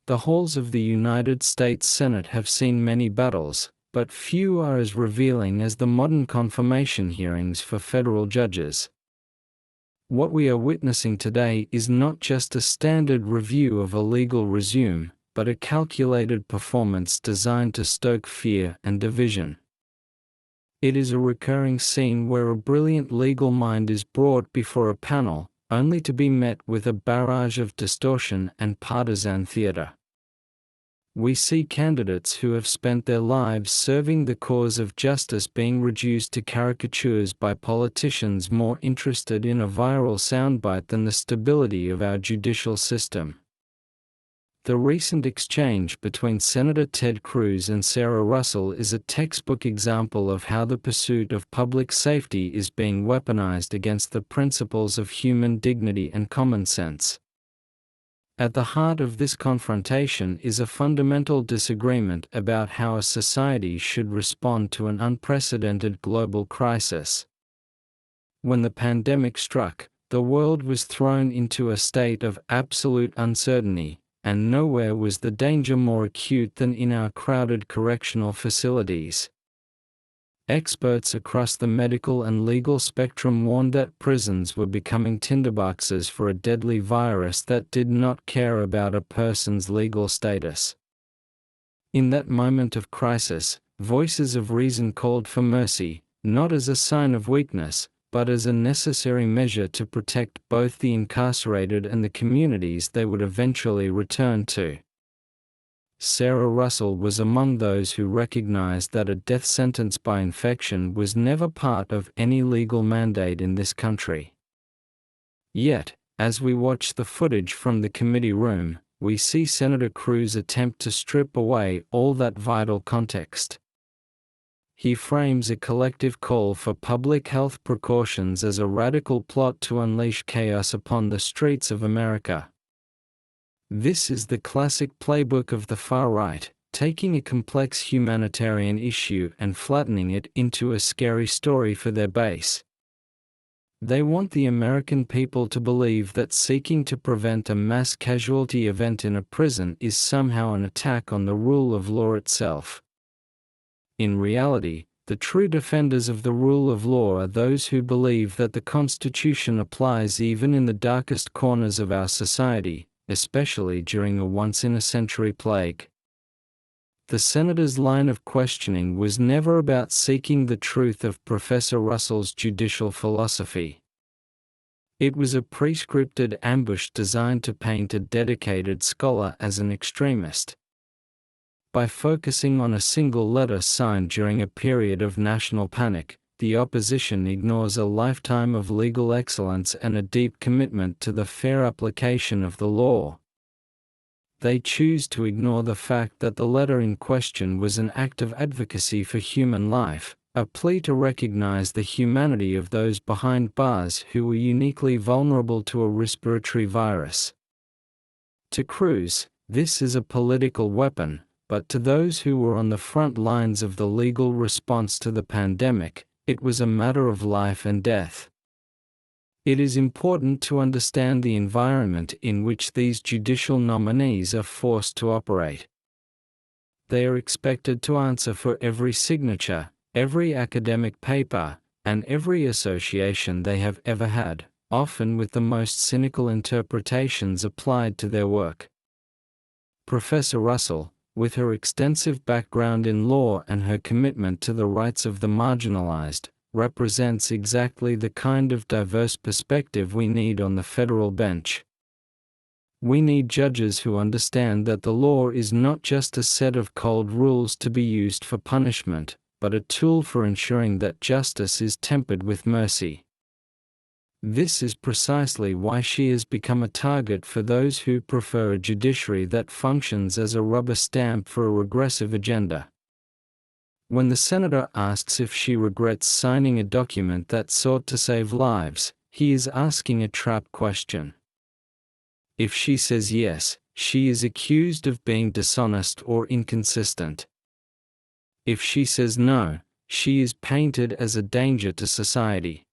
The halls of the United States Senate have seen many battles, but few are as revealing as the modern confirmation hearings for federal judges. What we are witnessing today is not just a standard review of a legal resume, but a calculated performance designed to stoke fear and division. It is a recurring scene where a brilliant legal mind is brought before a panel, only to be met with a barrage of distortion and partisan theater. We see candidates who have spent their lives serving the cause of justice being reduced to caricatures by politicians more interested in a viral soundbite than the stability of our judicial system. The recent exchange between Senator Ted Cruz and Sarah Russell is a textbook example of how the pursuit of public safety is being weaponized against the principles of human dignity and common sense. At the heart of this confrontation is a fundamental disagreement about how a society should respond to an unprecedented global crisis. When the pandemic struck, the world was thrown into a state of absolute uncertainty, and nowhere was the danger more acute than in our crowded correctional facilities. Experts across the medical and legal spectrum warned that prisons were becoming tinderboxes for a deadly virus that did not care about a person's legal status. In that moment of crisis, voices of reason called for mercy, not as a sign of weakness, but as a necessary measure to protect both the incarcerated and the communities they would eventually return to. Sarah Russell was among those who recognized that a death sentence by infection was never part of any legal mandate in this country. Yet, as we watch the footage from the committee room, we see Senator Cruz attempt to strip away all that vital context. He frames a collective call for public health precautions as a radical plot to unleash chaos upon the streets of America. This is the classic playbook of the far right, taking a complex humanitarian issue and flattening it into a scary story for their base. They want the American people to believe that seeking to prevent a mass casualty event in a prison is somehow an attack on the rule of law itself. In reality, the true defenders of the rule of law are those who believe that the Constitution applies even in the darkest corners of our society, especially during a once-in-a-century plague. The senator's line of questioning was never about seeking the truth of Professor Russell's judicial philosophy. It was a prescripted ambush designed to paint a dedicated scholar as an extremist. By focusing on a single letter signed during a period of national panic, the opposition ignores a lifetime of legal excellence and a deep commitment to the fair application of the law. They choose to ignore the fact that the letter in question was an act of advocacy for human life, a plea to recognize the humanity of those behind bars who were uniquely vulnerable to a respiratory virus. To Cruz, this is a political weapon, but to those who were on the front lines of the legal response to the pandemic, it was a matter of life and death. It is important to understand the environment in which these judicial nominees are forced to operate. They are expected to answer for every signature, every academic paper, and every association they have ever had, often with the most cynical interpretations applied to their work. Professor Russell, with her extensive background in law and her commitment to the rights of the marginalized, represents exactly the kind of diverse perspective we need on the federal bench. We need judges who understand that the law is not just a set of cold rules to be used for punishment, but a tool for ensuring that justice is tempered with mercy. This is precisely why she has become a target for those who prefer a judiciary that functions as a rubber stamp for a regressive agenda. When the senator asks if she regrets signing a document that sought to save lives, he is asking a trap question. If she says yes, she is accused of being dishonest or inconsistent. If she says no, she is painted as a danger to society.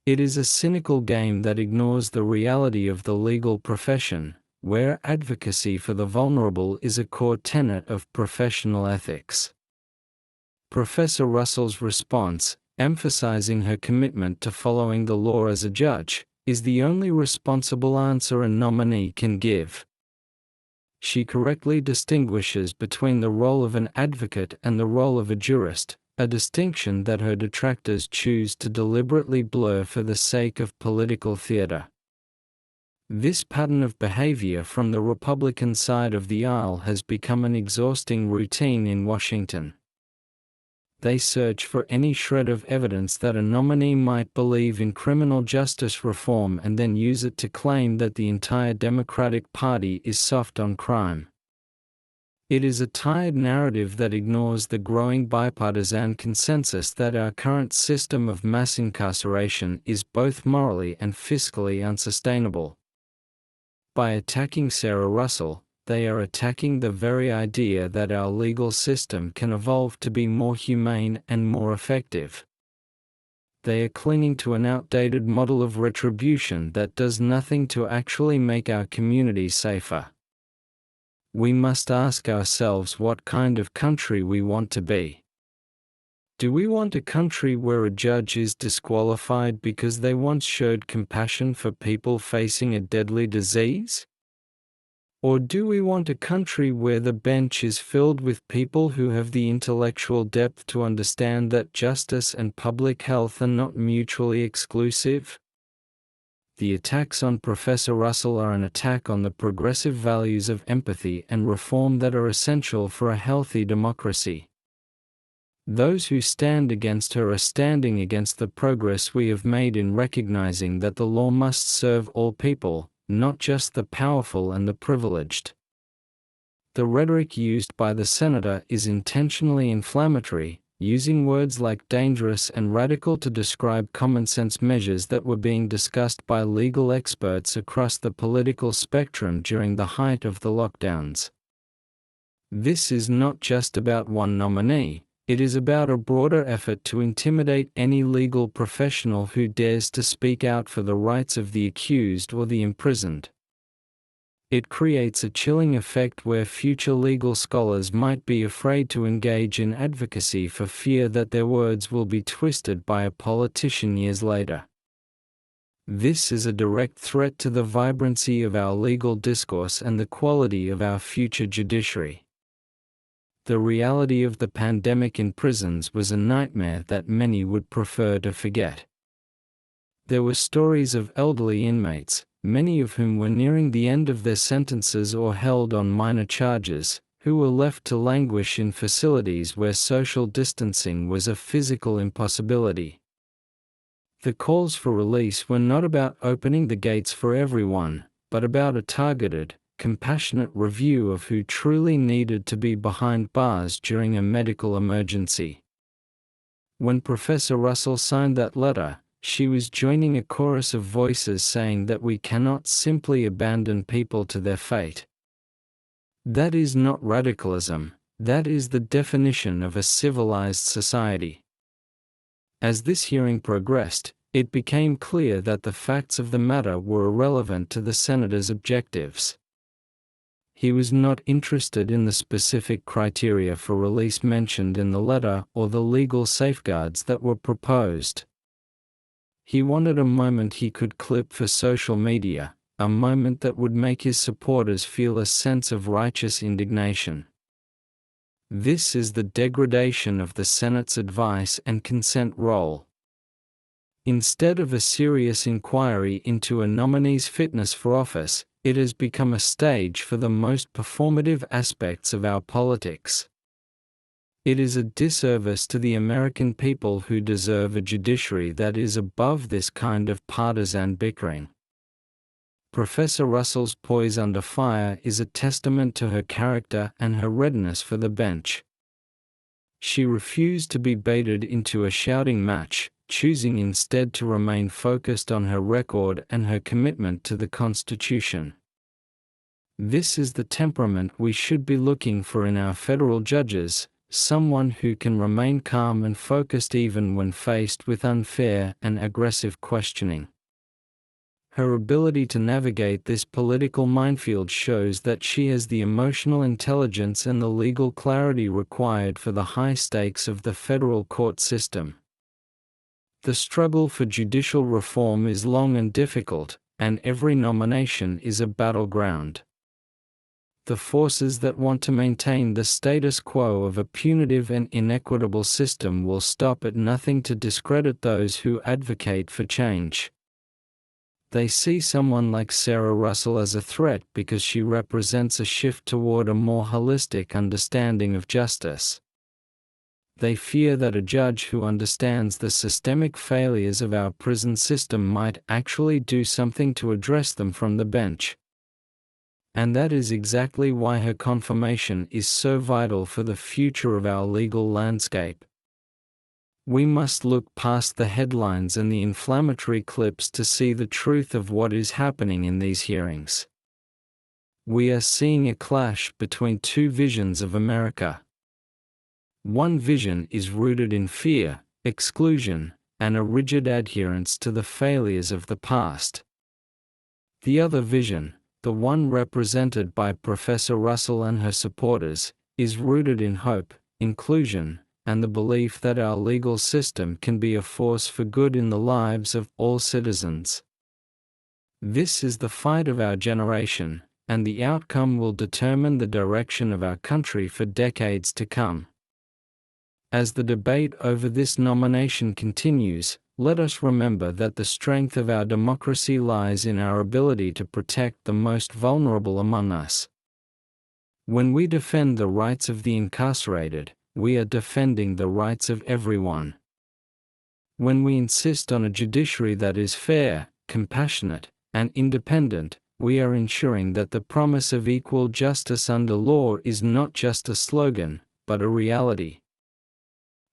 It is a cynical game that ignores the reality of the legal profession, where advocacy for the vulnerable is a core tenet of professional ethics. Professor Russell's response, emphasizing her commitment to following the law as a judge, is the only responsible answer a nominee can give. She correctly distinguishes between the role of an advocate and the role of a jurist, a distinction that her detractors choose to deliberately blur for the sake of political theater. This pattern of behavior from the Republican side of the aisle has become an exhausting routine in Washington. They search for any shred of evidence that a nominee might believe in criminal justice reform and then use it to claim that the entire Democratic Party is soft on crime. It is a tired narrative that ignores the growing bipartisan consensus that our current system of mass incarceration is both morally and fiscally unsustainable. By attacking Sarah Russell, they are attacking the very idea that our legal system can evolve to be more humane and more effective. They are clinging to an outdated model of retribution that does nothing to actually make our community safer. We must ask ourselves what kind of country we want to be. Do we want a country where a judge is disqualified because they once showed compassion for people facing a deadly disease? Or do we want a country where the bench is filled with people who have the intellectual depth to understand that justice and public health are not mutually exclusive? The attacks on Professor Russell are an attack on the progressive values of empathy and reform that are essential for a healthy democracy. Those who stand against her are standing against the progress we have made in recognizing that the law must serve all people, not just the powerful and the privileged. The rhetoric used by the senator is intentionally inflammatory, using words like dangerous and radical to describe common-sense measures that were being discussed by legal experts across the political spectrum during the height of the lockdowns. This is not just about one nominee. It is about a broader effort to intimidate any legal professional who dares to speak out for the rights of the accused or the imprisoned. It creates a chilling effect where future legal scholars might be afraid to engage in advocacy for fear that their words will be twisted by a politician years later. This is a direct threat to the vibrancy of our legal discourse and the quality of our future judiciary. The reality of the pandemic in prisons was a nightmare that many would prefer to forget. There were stories of elderly inmates, many of whom were nearing the end of their sentences or held on minor charges, who were left to languish in facilities where social distancing was a physical impossibility. The calls for release were not about opening the gates for everyone, but about a targeted, compassionate review of who truly needed to be behind bars during a medical emergency. When Professor Russell signed that letter, she was joining a chorus of voices saying that we cannot simply abandon people to their fate. That is not radicalism, that is the definition of a civilized society. As this hearing progressed, it became clear that the facts of the matter were irrelevant to the senator's objectives. He was not interested in the specific criteria for release mentioned in the letter or the legal safeguards that were proposed. He wanted a moment he could clip for social media, a moment that would make his supporters feel a sense of righteous indignation. This is the degradation of the Senate's advice and consent role. Instead of a serious inquiry into a nominee's fitness for office, it has become a stage for the most performative aspects of our politics. It is a disservice to the American people who deserve a judiciary that is above this kind of partisan bickering. Professor Russell's poise under fire is a testament to her character and her readiness for the bench. She refused to be baited into a shouting match, choosing instead to remain focused on her record and her commitment to the Constitution. This is the temperament we should be looking for in our federal judges, someone who can remain calm and focused even when faced with unfair and aggressive questioning. Her ability to navigate this political minefield shows that she has the emotional intelligence and the legal clarity required for the high stakes of the federal court system. The struggle for judicial reform is long and difficult, and every nomination is a battleground. The forces that want to maintain the status quo of a punitive and inequitable system will stop at nothing to discredit those who advocate for change. They see someone like Sarah Russell as a threat because she represents a shift toward a more holistic understanding of justice. They fear that a judge who understands the systemic failures of our prison system might actually do something to address them from the bench. And that is exactly why her confirmation is so vital for the future of our legal landscape. We must look past the headlines and the inflammatory clips to see the truth of what is happening in these hearings. We are seeing a clash between two visions of America. One vision is rooted in fear, exclusion, and a rigid adherence to the failures of the past. The other vision, the one represented by Professor Russell and her supporters, is rooted in hope, inclusion, and the belief that our legal system can be a force for good in the lives of all citizens. This is the fight of our generation, and the outcome will determine the direction of our country for decades to come. As the debate over this nomination continues, let us remember that the strength of our democracy lies in our ability to protect the most vulnerable among us. When we defend the rights of the incarcerated, we are defending the rights of everyone. When we insist on a judiciary that is fair, compassionate, and independent, we are ensuring that the promise of equal justice under law is not just a slogan, but a reality.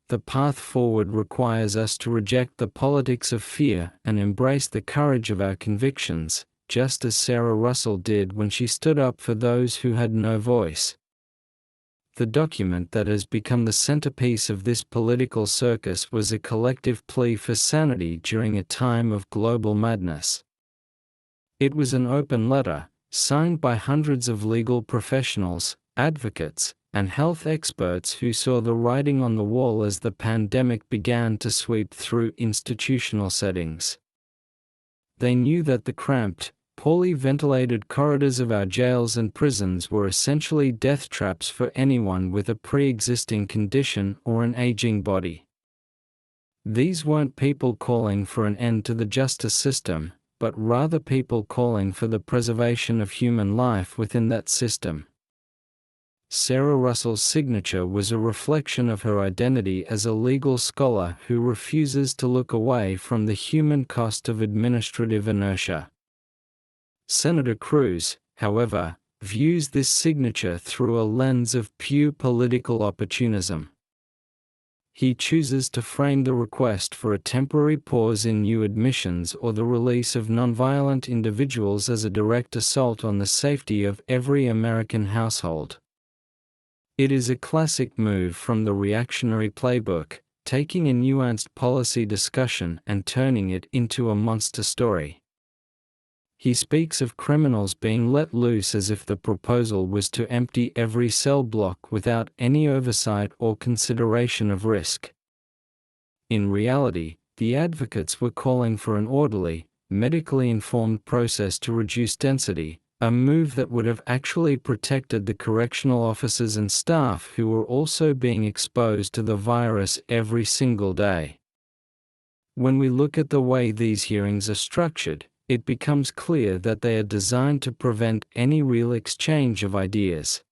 The path forward requires us to reject the politics of fear and embrace the courage of our convictions, just as Sarah Russell did when she stood up for those who had no voice. The document that has become the centerpiece of this political circus was a collective plea for sanity during a time of global madness. It was an open letter, signed by hundreds of legal professionals, advocates, and health experts who saw the writing on the wall as the pandemic began to sweep through institutional settings. They knew that the cramped, poorly ventilated corridors of our jails and prisons were essentially death traps for anyone with a pre-existing condition or an aging body. These weren't people calling for an end to the justice system, but rather people calling for the preservation of human life within that system. Sarah Russell's signature was a reflection of her identity as a legal scholar who refuses to look away from the human cost of administrative inertia. Senator Cruz, however, views this signature through a lens of pure political opportunism. He chooses to frame the request for a temporary pause in new admissions or the release of nonviolent individuals as a direct assault on the safety of every American household. It is a classic move from the reactionary playbook, taking a nuanced policy discussion and turning it into a monster story. He speaks of criminals being let loose as if the proposal was to empty every cell block without any oversight or consideration of risk. In reality, the advocates were calling for an orderly, medically informed process to reduce density, a move that would have actually protected the correctional officers and staff who were also being exposed to the virus every single day. When we look at the way these hearings are structured, it becomes clear that they are designed to prevent any real exchange of ideas.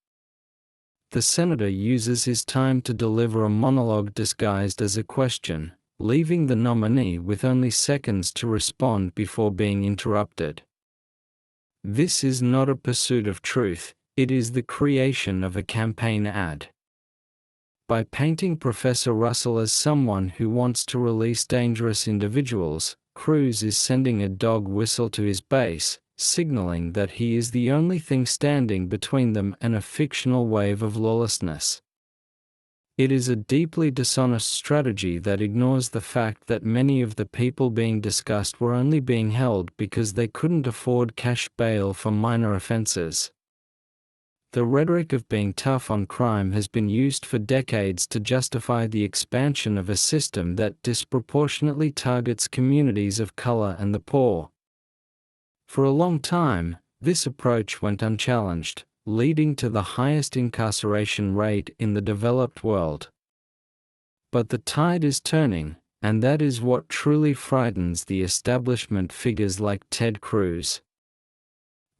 The senator uses his time to deliver a monologue disguised as a question, leaving the nominee with only seconds to respond before being interrupted. This is not a pursuit of truth, it is the creation of a campaign ad. By painting Professor Russell as someone who wants to release dangerous individuals, Cruz is sending a dog whistle to his base, signaling that he is the only thing standing between them and a fictional wave of lawlessness. It is a deeply dishonest strategy that ignores the fact that many of the people being discussed were only being held because they couldn't afford cash bail for minor offenses. The rhetoric of being tough on crime has been used for decades to justify the expansion of a system that disproportionately targets communities of color and the poor. For a long time, this approach went unchallenged, leading to the highest incarceration rate in the developed world. But the tide is turning, and that is what truly frightens the establishment figures like Ted Cruz.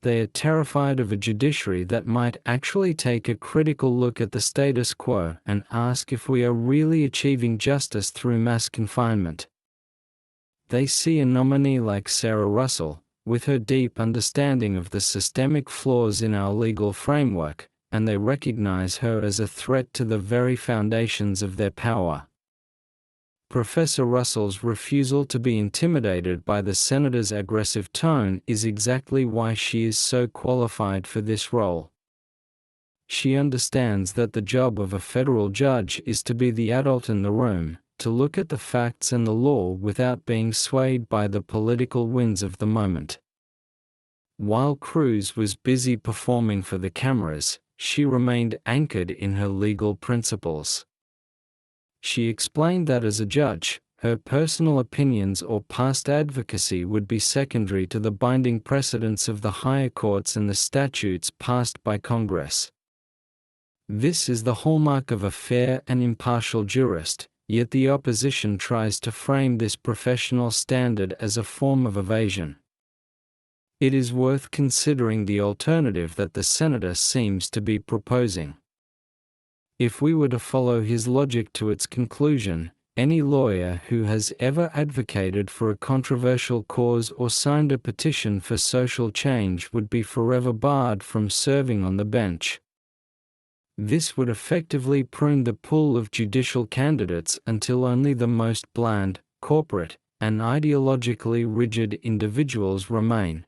They are terrified of a judiciary that might actually take a critical look at the status quo and ask if we are really achieving justice through mass confinement. They see a nominee like Sarah Russell, with her deep understanding of the systemic flaws in our legal framework, and they recognize her as a threat to the very foundations of their power. Professor Russell's refusal to be intimidated by the senator's aggressive tone is exactly why she is so qualified for this role. She understands that the job of a federal judge is to be the adult in the room, to look at the facts and the law without being swayed by the political winds of the moment. While Cruz was busy performing for the cameras, she remained anchored in her legal principles. She explained that as a judge, her personal opinions or past advocacy would be secondary to the binding precedents of the higher courts and the statutes passed by Congress. This is the hallmark of a fair and impartial jurist, yet the opposition tries to frame this professional standard as a form of evasion. It is worth considering the alternative that the senator seems to be proposing. If we were to follow his logic to its conclusion, any lawyer who has ever advocated for a controversial cause or signed a petition for social change would be forever barred from serving on the bench. This would effectively prune the pool of judicial candidates until only the most bland, corporate, and ideologically rigid individuals remain.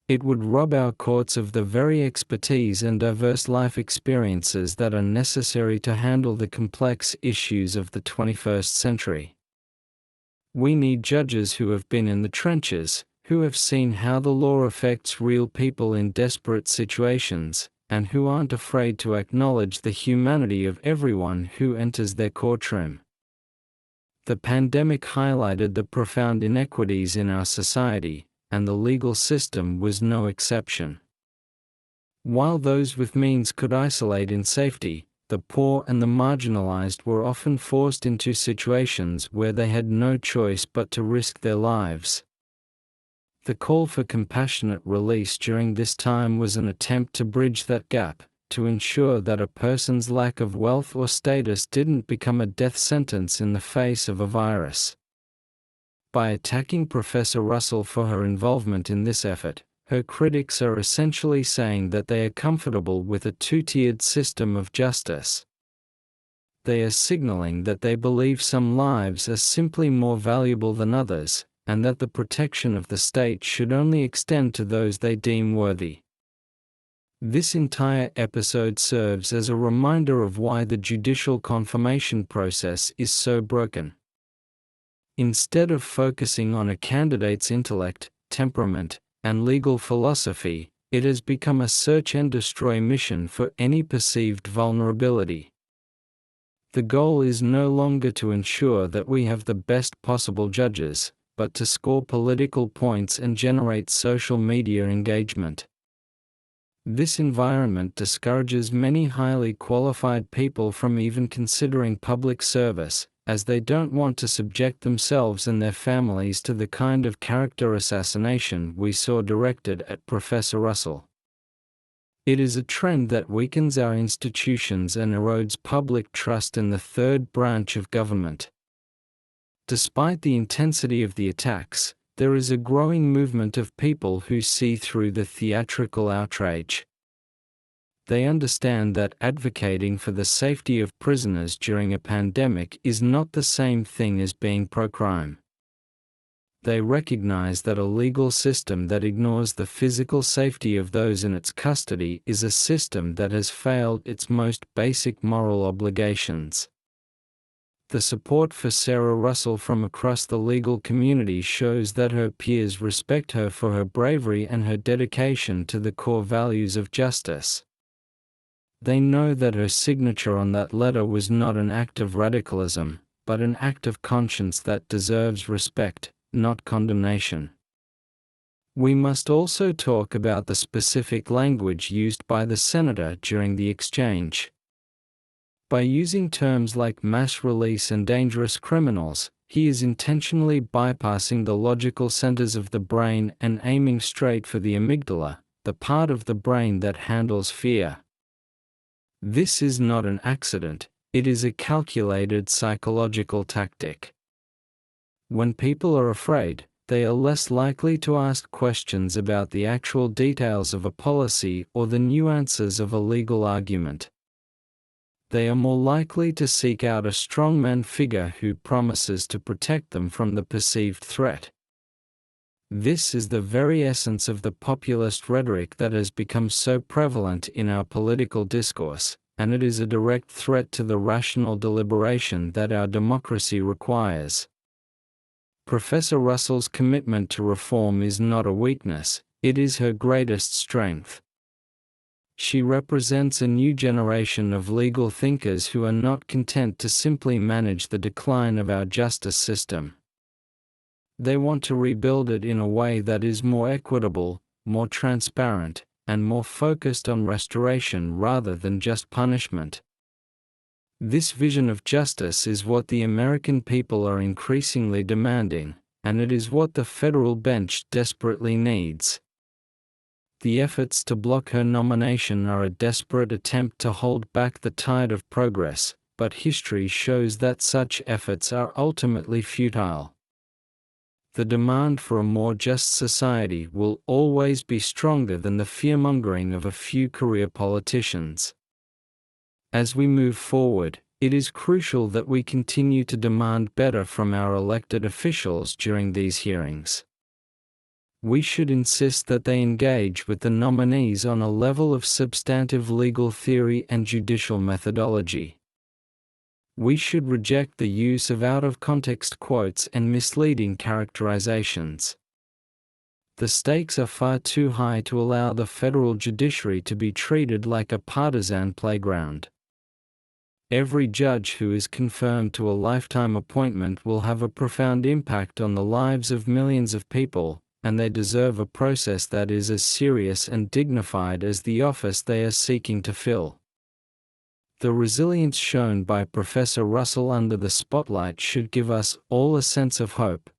It would rob our courts of the very expertise and diverse life experiences that are necessary to handle the complex issues of the 21st century. We need judges who have been in the trenches, who have seen how the law affects real people in desperate situations, and who aren't afraid to acknowledge the humanity of everyone who enters their courtroom. The pandemic highlighted the profound inequities in our society, and the legal system was no exception. While those with means could isolate in safety, the poor and the marginalized were often forced into situations where they had no choice but to risk their lives. The call for compassionate release during this time was an attempt to bridge that gap, to ensure that a person's lack of wealth or status didn't become a death sentence in the face of a virus. By attacking Professor Russell for her involvement in this effort, her critics are essentially saying that they are comfortable with a two-tiered system of justice. They are signaling that they believe some lives are simply more valuable than others, and that the protection of the state should only extend to those they deem worthy. This entire episode serves as a reminder of why the judicial confirmation process is so broken. Instead of focusing on a candidate's intellect, temperament, and legal philosophy, it has become a search and destroy mission for any perceived vulnerability. The goal is no longer to ensure that we have the best possible judges, but to score political points and generate social media engagement. This environment discourages many highly qualified people from even considering public service, as they don't want to subject themselves and their families to the kind of character assassination we saw directed at Professor Russell. It is a trend that weakens our institutions and erodes public trust in the third branch of government. Despite the intensity of the attacks, there is a growing movement of people who see through the theatrical outrage. They understand that advocating for the safety of prisoners during a pandemic is not the same thing as being pro-crime. They recognize that a legal system that ignores the physical safety of those in its custody is a system that has failed its most basic moral obligations. The support for Sarah Russell from across the legal community shows that her peers respect her for her bravery and her dedication to the core values of justice. They know that her signature on that letter was not an act of radicalism, but an act of conscience that deserves respect, not condemnation. We must also talk about the specific language used by the senator during the exchange. By using terms like mass release and dangerous criminals, he is intentionally bypassing the logical centers of the brain and aiming straight for the amygdala, the part of the brain that handles fear. This is not an accident, it is a calculated psychological tactic. When people are afraid, they are less likely to ask questions about the actual details of a policy or the nuances of a legal argument. They are more likely to seek out a strongman figure who promises to protect them from the perceived threat. This is the very essence of the populist rhetoric that has become so prevalent in our political discourse, and it is a direct threat to the rational deliberation that our democracy requires. Professor Russell's commitment to reform is not a weakness, it is her greatest strength. She represents a new generation of legal thinkers who are not content to simply manage the decline of our justice system. They want to rebuild it in a way that is more equitable, more transparent, and more focused on restoration rather than just punishment. This vision of justice is what the American people are increasingly demanding, and it is what the federal bench desperately needs. The efforts to block her nomination are a desperate attempt to hold back the tide of progress, but history shows that such efforts are ultimately futile. The demand for a more just society will always be stronger than the fear-mongering of a few career politicians. As we move forward, it is crucial that we continue to demand better from our elected officials during these hearings. We should insist that they engage with the nominees on a level of substantive legal theory and judicial methodology. We should reject the use of out-of-context quotes and misleading characterizations. The stakes are far too high to allow the federal judiciary to be treated like a partisan playground. Every judge who is confirmed to a lifetime appointment will have a profound impact on the lives of millions of people, and they deserve a process that is as serious and dignified as the office they are seeking to fill. The resilience shown by Professor Russell under the spotlight should give us all a sense of hope.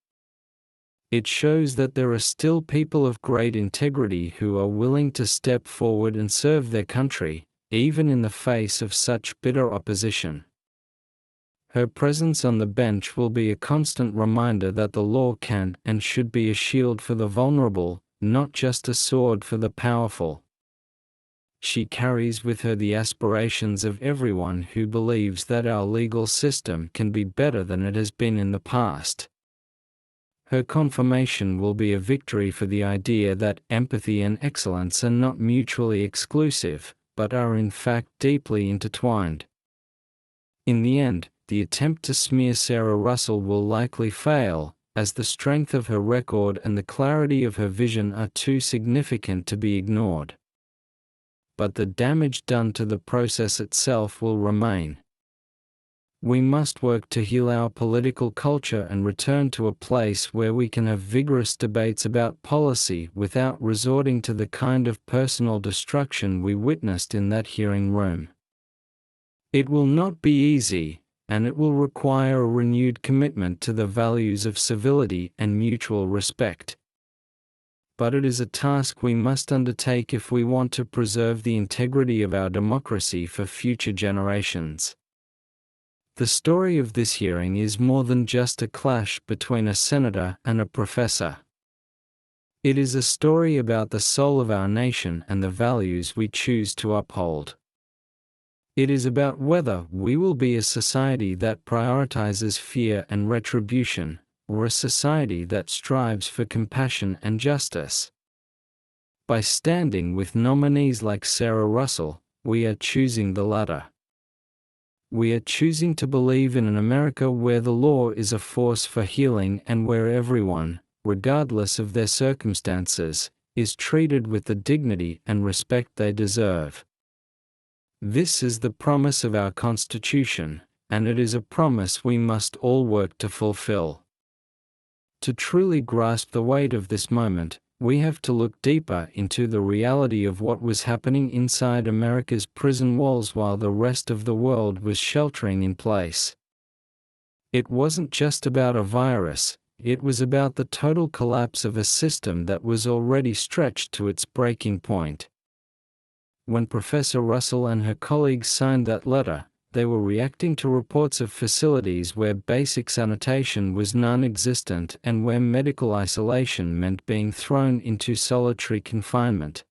It shows that there are still people of great integrity who are willing to step forward and serve their country, even in the face of such bitter opposition. Her presence on the bench will be a constant reminder that the law can and should be a shield for the vulnerable, not just a sword for the powerful. She carries with her the aspirations of everyone who believes that our legal system can be better than it has been in the past. Her confirmation will be a victory for the idea that empathy and excellence are not mutually exclusive, but are in fact deeply intertwined. In the end, the attempt to smear Sarah Russell will likely fail, as the strength of her record and the clarity of her vision are too significant to be ignored. But the damage done to the process itself will remain. We must work to heal our political culture and return to a place where we can have vigorous debates about policy without resorting to the kind of personal destruction we witnessed in that hearing room. It will not be easy, and it will require a renewed commitment to the values of civility and mutual respect. But it is a task we must undertake if we want to preserve the integrity of our democracy for future generations. The story of this hearing is more than just a clash between a senator and a professor. It is a story about the soul of our nation and the values we choose to uphold. It is about whether we will be a society that prioritizes fear and retribution, or a society that strives for compassion and justice. By standing with nominees like Sarah Russell, we are choosing the latter. We are choosing to believe in an America where the law is a force for healing and where everyone, regardless of their circumstances, is treated with the dignity and respect they deserve. This is the promise of our Constitution, and it is a promise we must all work to fulfill. To truly grasp the weight of this moment, we have to look deeper into the reality of what was happening inside America's prison walls while the rest of the world was sheltering in place. It wasn't just about a virus, it was about the total collapse of a system that was already stretched to its breaking point. When Professor Russell and her colleagues signed that letter, they were reacting to reports of facilities where basic sanitation was non-existent and where medical isolation meant being thrown into solitary confinement.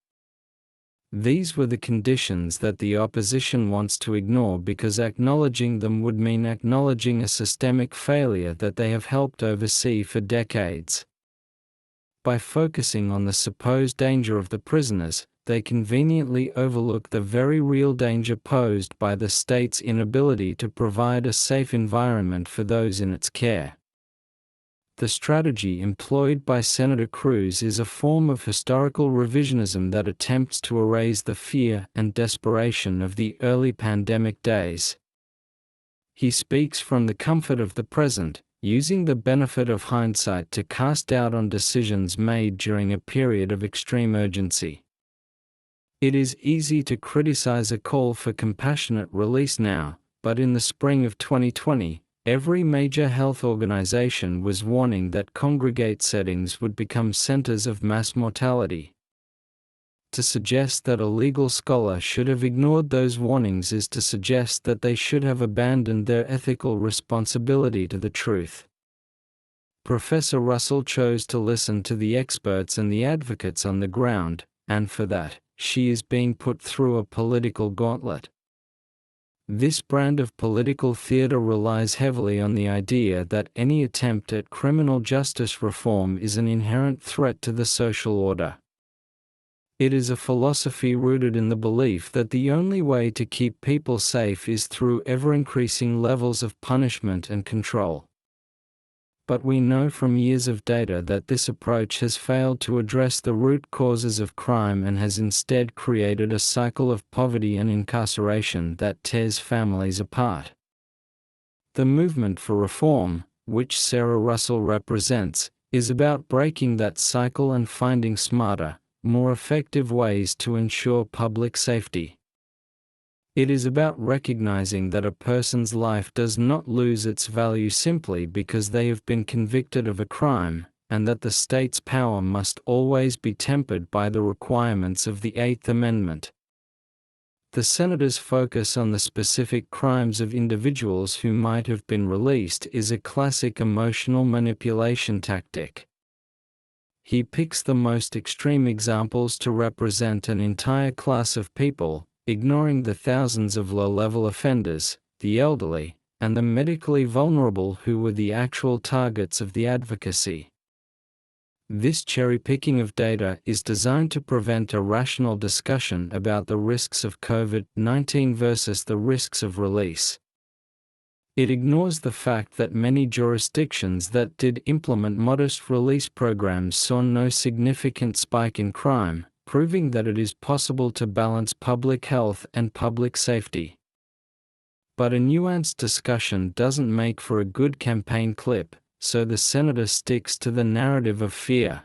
These were the conditions that the opposition wants to ignore because acknowledging them would mean acknowledging a systemic failure that they have helped oversee for decades. By focusing on the supposed danger of the prisoners, they conveniently overlook the very real danger posed by the state's inability to provide a safe environment for those in its care. The strategy employed by Senator Cruz is a form of historical revisionism that attempts to erase the fear and desperation of the early pandemic days. He speaks from the comfort of the present, using the benefit of hindsight to cast doubt on decisions made during a period of extreme urgency. It is easy to criticize a call for compassionate release now, but in the spring of 2020, every major health organization was warning that congregate settings would become centers of mass mortality. To suggest that a legal scholar should have ignored those warnings is to suggest that they should have abandoned their ethical responsibility to the truth. Professor Russell chose to listen to the experts and the advocates on the ground, and for that, she is being put through a political gauntlet. This brand of political theater relies heavily on the idea that any attempt at criminal justice reform is an inherent threat to the social order. It is a philosophy rooted in the belief that the only way to keep people safe is through ever-increasing levels of punishment and control. But we know from years of data that this approach has failed to address the root causes of crime and has instead created a cycle of poverty and incarceration that tears families apart. The movement for reform, which Sarah Russell represents, is about breaking that cycle and finding smarter, more effective ways to ensure public safety. It is about recognizing that a person's life does not lose its value simply because they have been convicted of a crime, and that the state's power must always be tempered by the requirements of the Eighth Amendment. The senators' focus on the specific crimes of individuals who might have been released is a classic emotional manipulation tactic. He picks the most extreme examples to represent an entire class of people, ignoring the thousands of low-level offenders, the elderly, and the medically vulnerable who were the actual targets of the advocacy. This cherry-picking of data is designed to prevent a rational discussion about the risks of COVID-19 versus the risks of release. It ignores the fact that many jurisdictions that did implement modest release programs saw no significant spike in crime, proving that it is possible to balance public health and public safety. But a nuanced discussion doesn't make for a good campaign clip, so the senator sticks to the narrative of fear.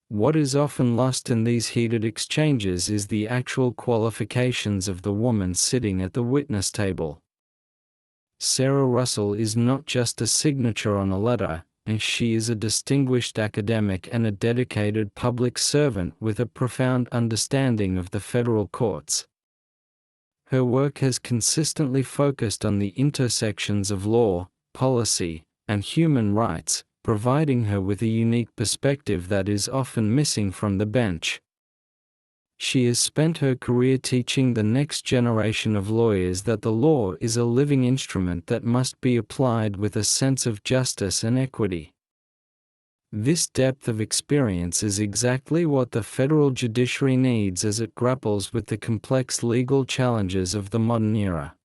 What is often lost in these heated exchanges is the actual qualifications of the woman sitting at the witness table. Sarah Russell is not just a signature on a letter, and she is a distinguished academic and a dedicated public servant with a profound understanding of the federal courts. Her work has consistently focused on the intersections of law, policy, and human rights, providing her with a unique perspective that is often missing from the bench. She has spent her career teaching the next generation of lawyers that the law is a living instrument that must be applied with a sense of justice and equity. This depth of experience is exactly what the federal judiciary needs as it grapples with the complex legal challenges of the modern era.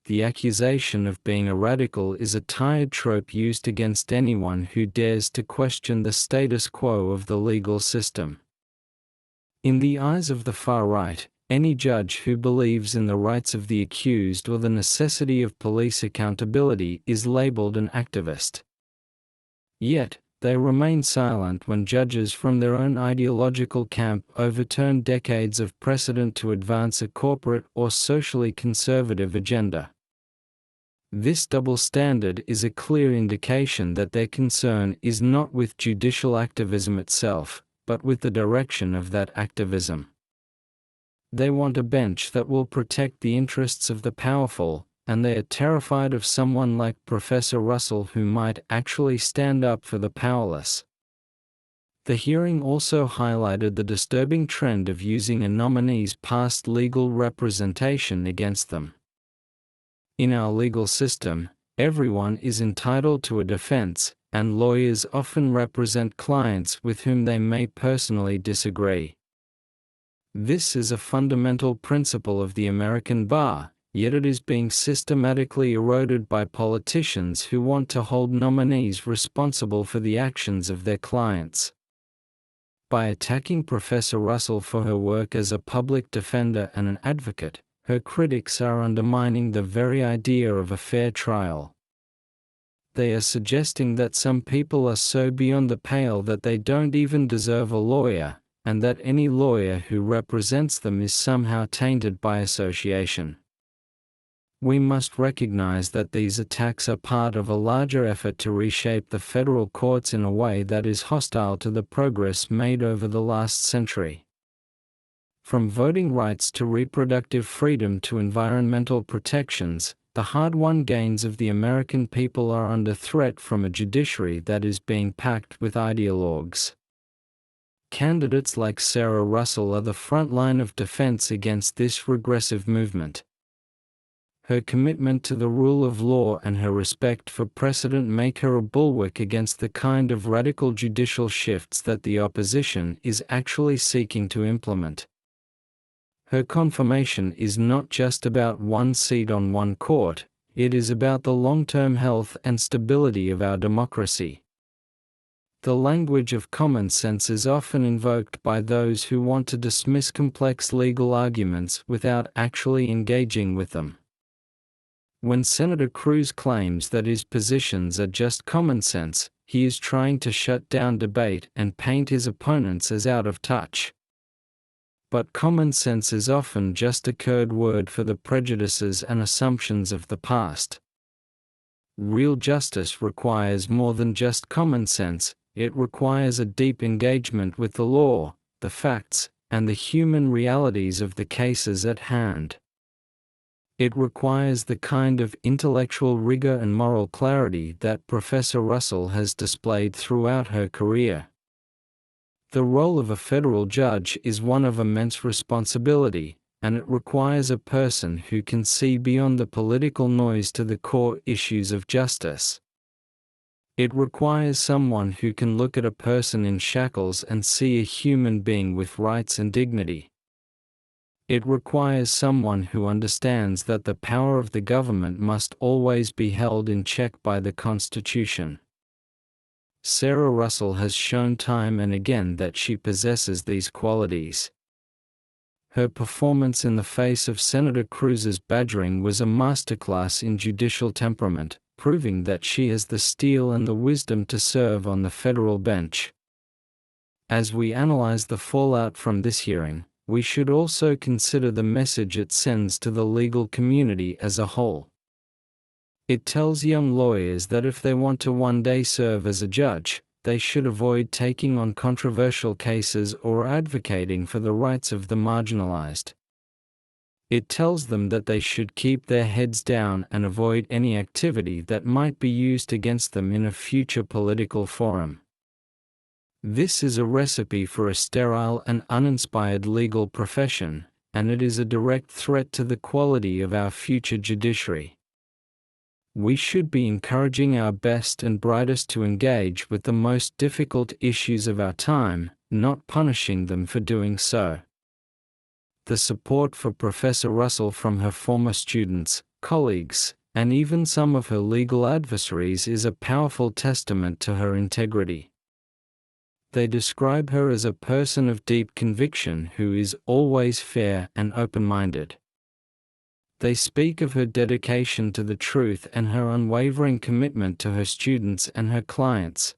The accusation of being a radical is a tired trope used against anyone who dares to question the status quo of the legal system. In the eyes of the far right, any judge who believes in the rights of the accused or the necessity of police accountability is labeled an activist. Yet, they remain silent when judges from their own ideological camp overturn decades of precedent to advance a corporate or socially conservative agenda. This double standard is a clear indication that their concern is not with judicial activism itself, but with the direction of that activism. They want a bench that will protect the interests of the powerful, and they are terrified of someone like Professor Russell who might actually stand up for the powerless. The hearing also highlighted the disturbing trend of using a nominee's past legal representation against them. In our legal system, everyone is entitled to a defense, and lawyers often represent clients with whom they may personally disagree. This is a fundamental principle of the American bar, yet it is being systematically eroded by politicians who want to hold nominees responsible for the actions of their clients. By attacking Professor Russell for her work as a public defender and an advocate, her critics are undermining the very idea of a fair trial. They are suggesting that some people are so beyond the pale that they don't even deserve a lawyer, and that any lawyer who represents them is somehow tainted by association. We must recognize that these attacks are part of a larger effort to reshape the federal courts in a way that is hostile to the progress made over the last century. From voting rights to reproductive freedom to environmental protections, the hard-won gains of the American people are under threat from a judiciary that is being packed with ideologues. Candidates like Sarah Russell are the front line of defense against this regressive movement. Her commitment to the rule of law and her respect for precedent make her a bulwark against the kind of radical judicial shifts that the opposition is actually seeking to implement. Her confirmation is not just about one seat on one court, it is about the long-term health and stability of our democracy. The language of common sense is often invoked by those who want to dismiss complex legal arguments without actually engaging with them. When Senator Cruz claims that his positions are just common sense, he is trying to shut down debate and paint his opponents as out of touch. But common sense is often just a code word for the prejudices and assumptions of the past. Real justice requires more than just common sense, it requires a deep engagement with the law, the facts, and the human realities of the cases at hand. It requires the kind of intellectual rigor and moral clarity that Professor Russell has displayed throughout her career. The role of a federal judge is one of immense responsibility, and it requires a person who can see beyond the political noise to the core issues of justice. It requires someone who can look at a person in shackles and see a human being with rights and dignity. It requires someone who understands that the power of the government must always be held in check by the Constitution. Sarah Russell has shown time and again that she possesses these qualities. Her performance in the face of Senator Cruz's badgering was a masterclass in judicial temperament, proving that she has the steel and the wisdom to serve on the federal bench. As we analyze the fallout from this hearing, we should also consider the message it sends to the legal community as a whole. It tells young lawyers that if they want to one day serve as a judge, they should avoid taking on controversial cases or advocating for the rights of the marginalized. It tells them that they should keep their heads down and avoid any activity that might be used against them in a future political forum. This is a recipe for a sterile and uninspired legal profession, and it is a direct threat to the quality of our future judiciary. We should be encouraging our best and brightest to engage with the most difficult issues of our time, not punishing them for doing so. The support for Professor Russell from her former students, colleagues, and even some of her legal adversaries is a powerful testament to her integrity. They describe her as a person of deep conviction who is always fair and open-minded. They speak of her dedication to the truth and her unwavering commitment to her students and her clients.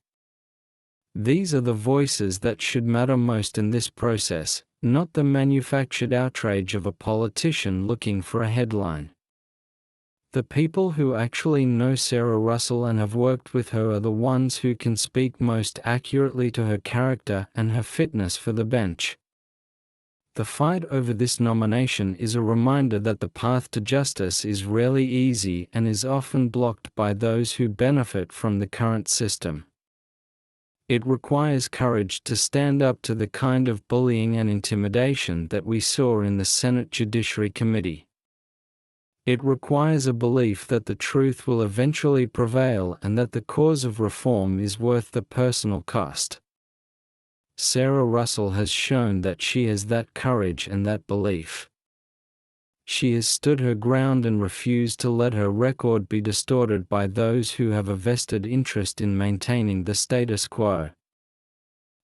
These are the voices that should matter most in this process, not the manufactured outrage of a politician looking for a headline. The people who actually know Sarah Russell and have worked with her are the ones who can speak most accurately to her character and her fitness for the bench. The fight over this nomination is a reminder that the path to justice is rarely easy and is often blocked by those who benefit from the current system. It requires courage to stand up to the kind of bullying and intimidation that we saw in the Senate Judiciary Committee. It requires a belief that the truth will eventually prevail and that the cause of reform is worth the personal cost. Sarah Russell has shown that she has that courage and that belief. She has stood her ground and refused to let her record be distorted by those who have a vested interest in maintaining the status quo.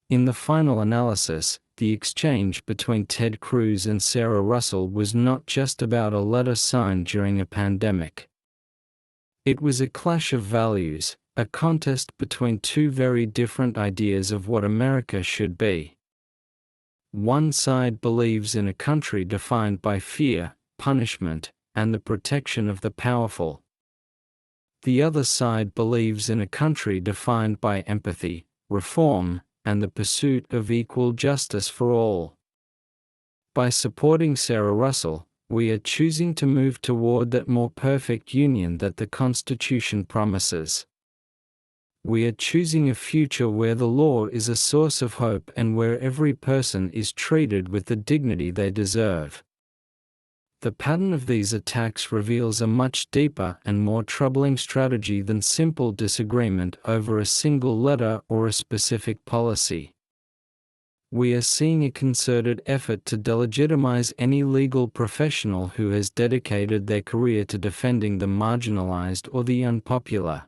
In the final analysis, the exchange between Ted Cruz and Sarah Russell was not just about a letter signed during a pandemic. It was a clash of values, a contest between two very different ideas of what America should be. One side believes in a country defined by fear, punishment, and the protection of the powerful. The other side believes in a country defined by empathy, reform, and the pursuit of equal justice for all. By supporting Sarah Russell, we are choosing to move toward that more perfect union that the Constitution promises. We are choosing a future where the law is a source of hope and where every person is treated with the dignity they deserve. The pattern of these attacks reveals a much deeper and more troubling strategy than simple disagreement over a single letter or a specific policy. We are seeing a concerted effort to delegitimize any legal professional who has dedicated their career to defending the marginalized or the unpopular.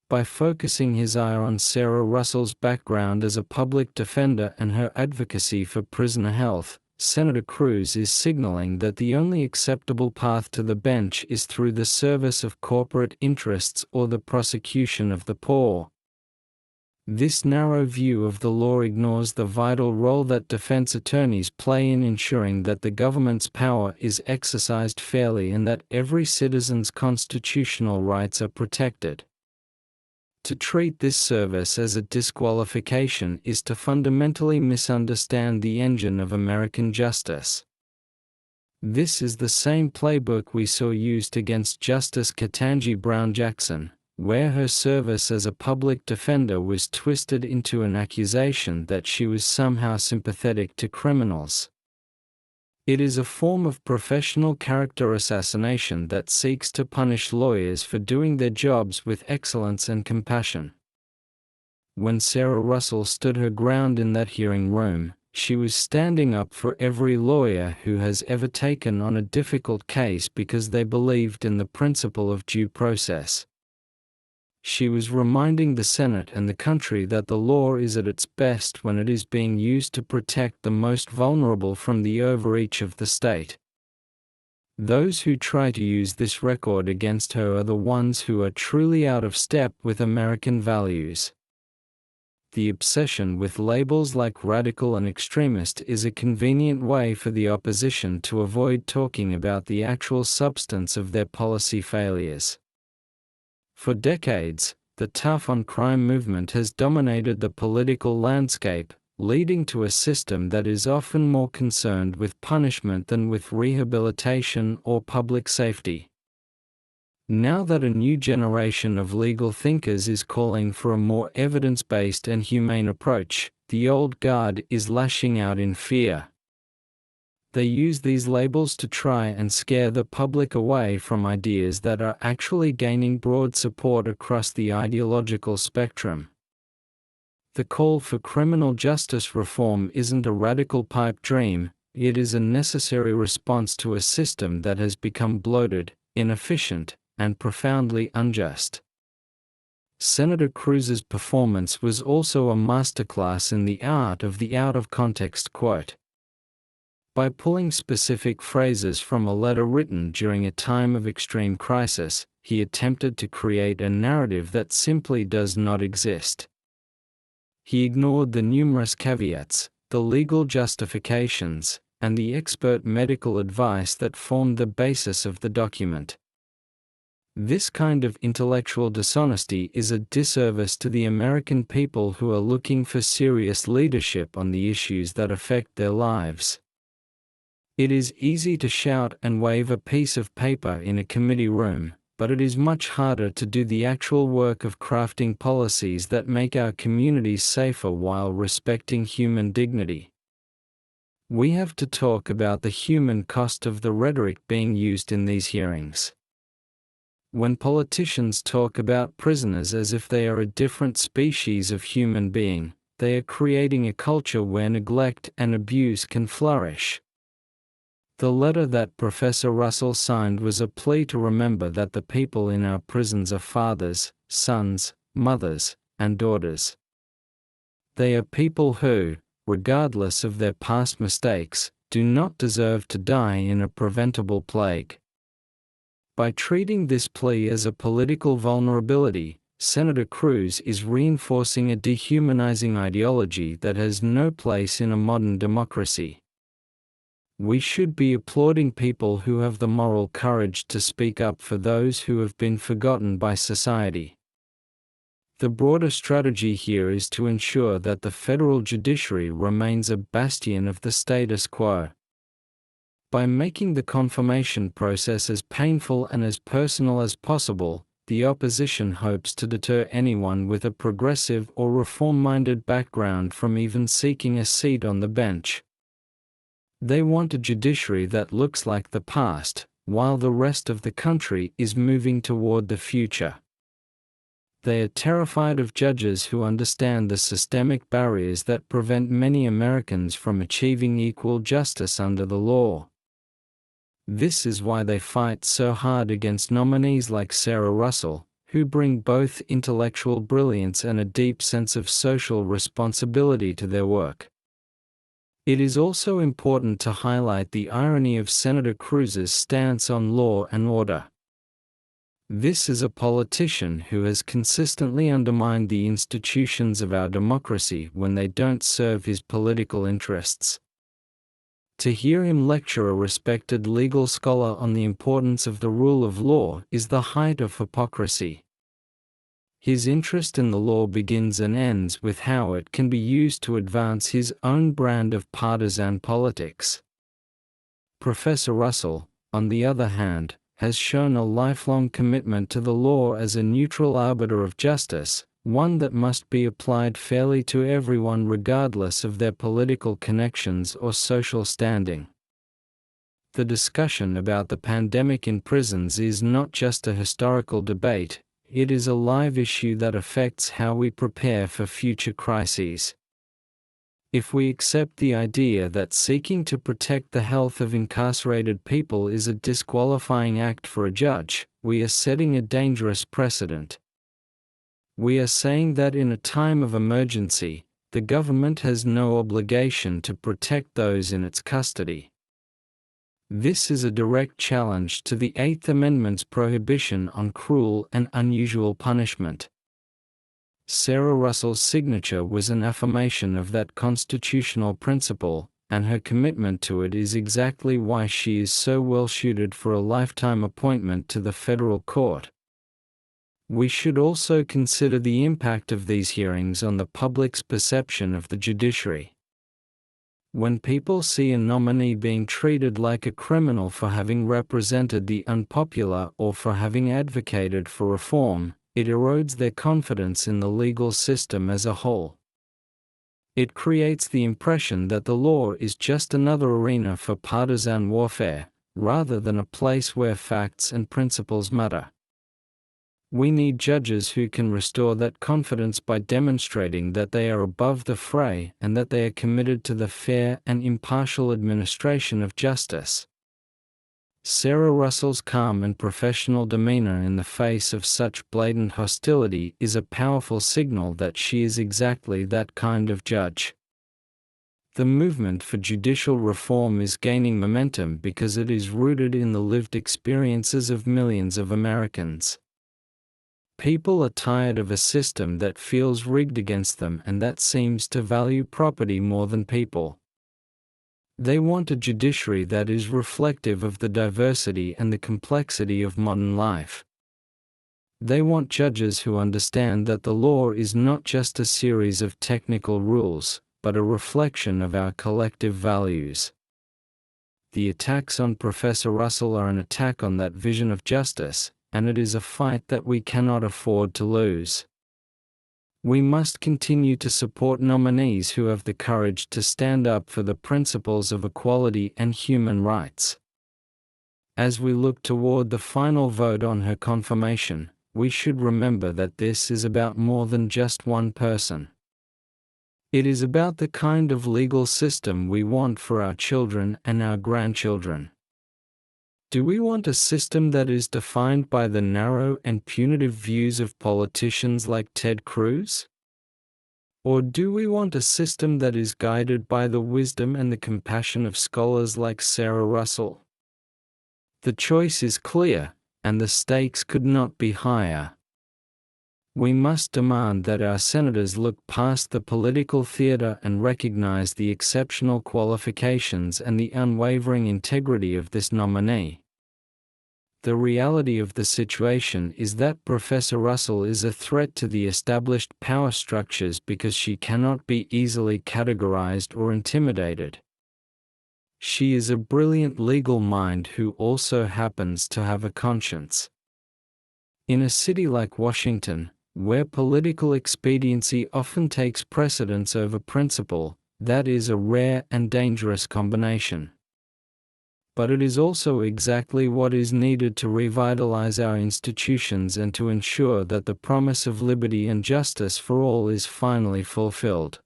By focusing his ire on Sarah Russell's background as a public defender and her advocacy for prisoner health, Senator Cruz is signaling that the only acceptable path to the bench is through the service of corporate interests or the prosecution of the poor. This narrow view of the law ignores the vital role that defense attorneys play in ensuring that the government's power is exercised fairly and that every citizen's constitutional rights are protected. To treat this service as a disqualification is to fundamentally misunderstand the engine of American justice. This is the same playbook we saw used against Justice Ketanji Brown Jackson, where her service as a public defender was twisted into an accusation that she was somehow sympathetic to criminals. It is a form of professional character assassination that seeks to punish lawyers for doing their jobs with excellence and compassion. When Sarah Russell stood her ground in that hearing room, she was standing up for every lawyer who has ever taken on a difficult case because they believed in the principle of due process. She was reminding the Senate and the country that the law is at its best when it is being used to protect the most vulnerable from the overreach of the state. Those who try to use this record against her are the ones who are truly out of step with American values. The obsession with labels like radical and extremist is a convenient way for the opposition to avoid talking about the actual substance of their policy failures. For decades, the tough on crime movement has dominated the political landscape, leading to a system that is often more concerned with punishment than with rehabilitation or public safety. Now that a new generation of legal thinkers is calling for a more evidence-based and humane approach, the old guard is lashing out in fear. They use these labels to try and scare the public away from ideas that are actually gaining broad support across the ideological spectrum. The call for criminal justice reform isn't a radical pipe dream, it is a necessary response to a system that has become bloated, inefficient, and profoundly unjust. Senator Cruz's performance was also a masterclass in the art of the out-of-context quote. By pulling specific phrases from a letter written during a time of extreme crisis, he attempted to create a narrative that simply does not exist. He ignored the numerous caveats, the legal justifications, and the expert medical advice that formed the basis of the document. This kind of intellectual dishonesty is a disservice to the American people who are looking for serious leadership on the issues that affect their lives. It is easy to shout and wave a piece of paper in a committee room, but it is much harder to do the actual work of crafting policies that make our communities safer while respecting human dignity. We have to talk about the human cost of the rhetoric being used in these hearings. When politicians talk about prisoners as if they are a different species of human being, they are creating a culture where neglect and abuse can flourish. The letter that Professor Russell signed was a plea to remember that the people in our prisons are fathers, sons, mothers, and daughters. They are people who, regardless of their past mistakes, do not deserve to die in a preventable plague. By treating this plea as a political vulnerability, Senator Cruz is reinforcing a dehumanizing ideology that has no place in a modern democracy. We should be applauding people who have the moral courage to speak up for those who have been forgotten by society. The broader strategy here is to ensure that the federal judiciary remains a bastion of the status quo. By making the confirmation process as painful and as personal as possible, the opposition hopes to deter anyone with a progressive or reform-minded background from even seeking a seat on the bench. They want a judiciary that looks like the past, while the rest of the country is moving toward the future. They are terrified of judges who understand the systemic barriers that prevent many Americans from achieving equal justice under the law. This is why they fight so hard against nominees like Sarah Russell, who bring both intellectual brilliance and a deep sense of social responsibility to their work. It is also important to highlight the irony of Senator Cruz's stance on law and order. This is a politician who has consistently undermined the institutions of our democracy when they don't serve his political interests. To hear him lecture a respected legal scholar on the importance of the rule of law is the height of hypocrisy. His interest in the law begins and ends with how it can be used to advance his own brand of partisan politics. Professor Russell, on the other hand, has shown a lifelong commitment to the law as a neutral arbiter of justice, one that must be applied fairly to everyone regardless of their political connections or social standing. The discussion about the pandemic in prisons is not just a historical debate, it is a live issue that affects how we prepare for future crises. If we accept the idea that seeking to protect the health of incarcerated people is a disqualifying act for a judge, we are setting a dangerous precedent. We are saying that in a time of emergency, the government has no obligation to protect those in its custody. This is a direct challenge to the Eighth Amendment's prohibition on cruel and unusual punishment. Sarah Russell's signature was an affirmation of that constitutional principle, and her commitment to it is exactly why she is so well suited for a lifetime appointment to the federal court. We should also consider the impact of these hearings on the public's perception of the judiciary. When people see a nominee being treated like a criminal for having represented the unpopular or for having advocated for reform, it erodes their confidence in the legal system as a whole. It creates the impression that the law is just another arena for partisan warfare, rather than a place where facts and principles matter. We need judges who can restore that confidence by demonstrating that they are above the fray and that they are committed to the fair and impartial administration of justice. Sarah Russell's calm and professional demeanor in the face of such blatant hostility is a powerful signal that she is exactly that kind of judge. The movement for judicial reform is gaining momentum because it is rooted in the lived experiences of millions of Americans. People are tired of a system that feels rigged against them and that seems to value property more than people. They want a judiciary that is reflective of the diversity and the complexity of modern life. They want judges who understand that the law is not just a series of technical rules, but a reflection of our collective values. The attacks on Professor Russell are an attack on that vision of justice, and it is a fight that we cannot afford to lose. We must continue to support nominees who have the courage to stand up for the principles of equality and human rights. As we look toward the final vote on her confirmation, we should remember that this is about more than just one person. It is about the kind of legal system we want for our children and our grandchildren. Do we want a system that is defined by the narrow and punitive views of politicians like Ted Cruz? Or do we want a system that is guided by the wisdom and the compassion of scholars like Sarah Russell? The choice is clear, and the stakes could not be higher. We must demand that our senators look past the political theater and recognize the exceptional qualifications and the unwavering integrity of this nominee. The reality of the situation is that Professor Russell is a threat to the established power structures because she cannot be easily categorized or intimidated. She is a brilliant legal mind who also happens to have a conscience. In a city like Washington, where political expediency often takes precedence over principle, that is a rare and dangerous combination. But it is also exactly what is needed to revitalize our institutions and to ensure that the promise of liberty and justice for all is finally fulfilled.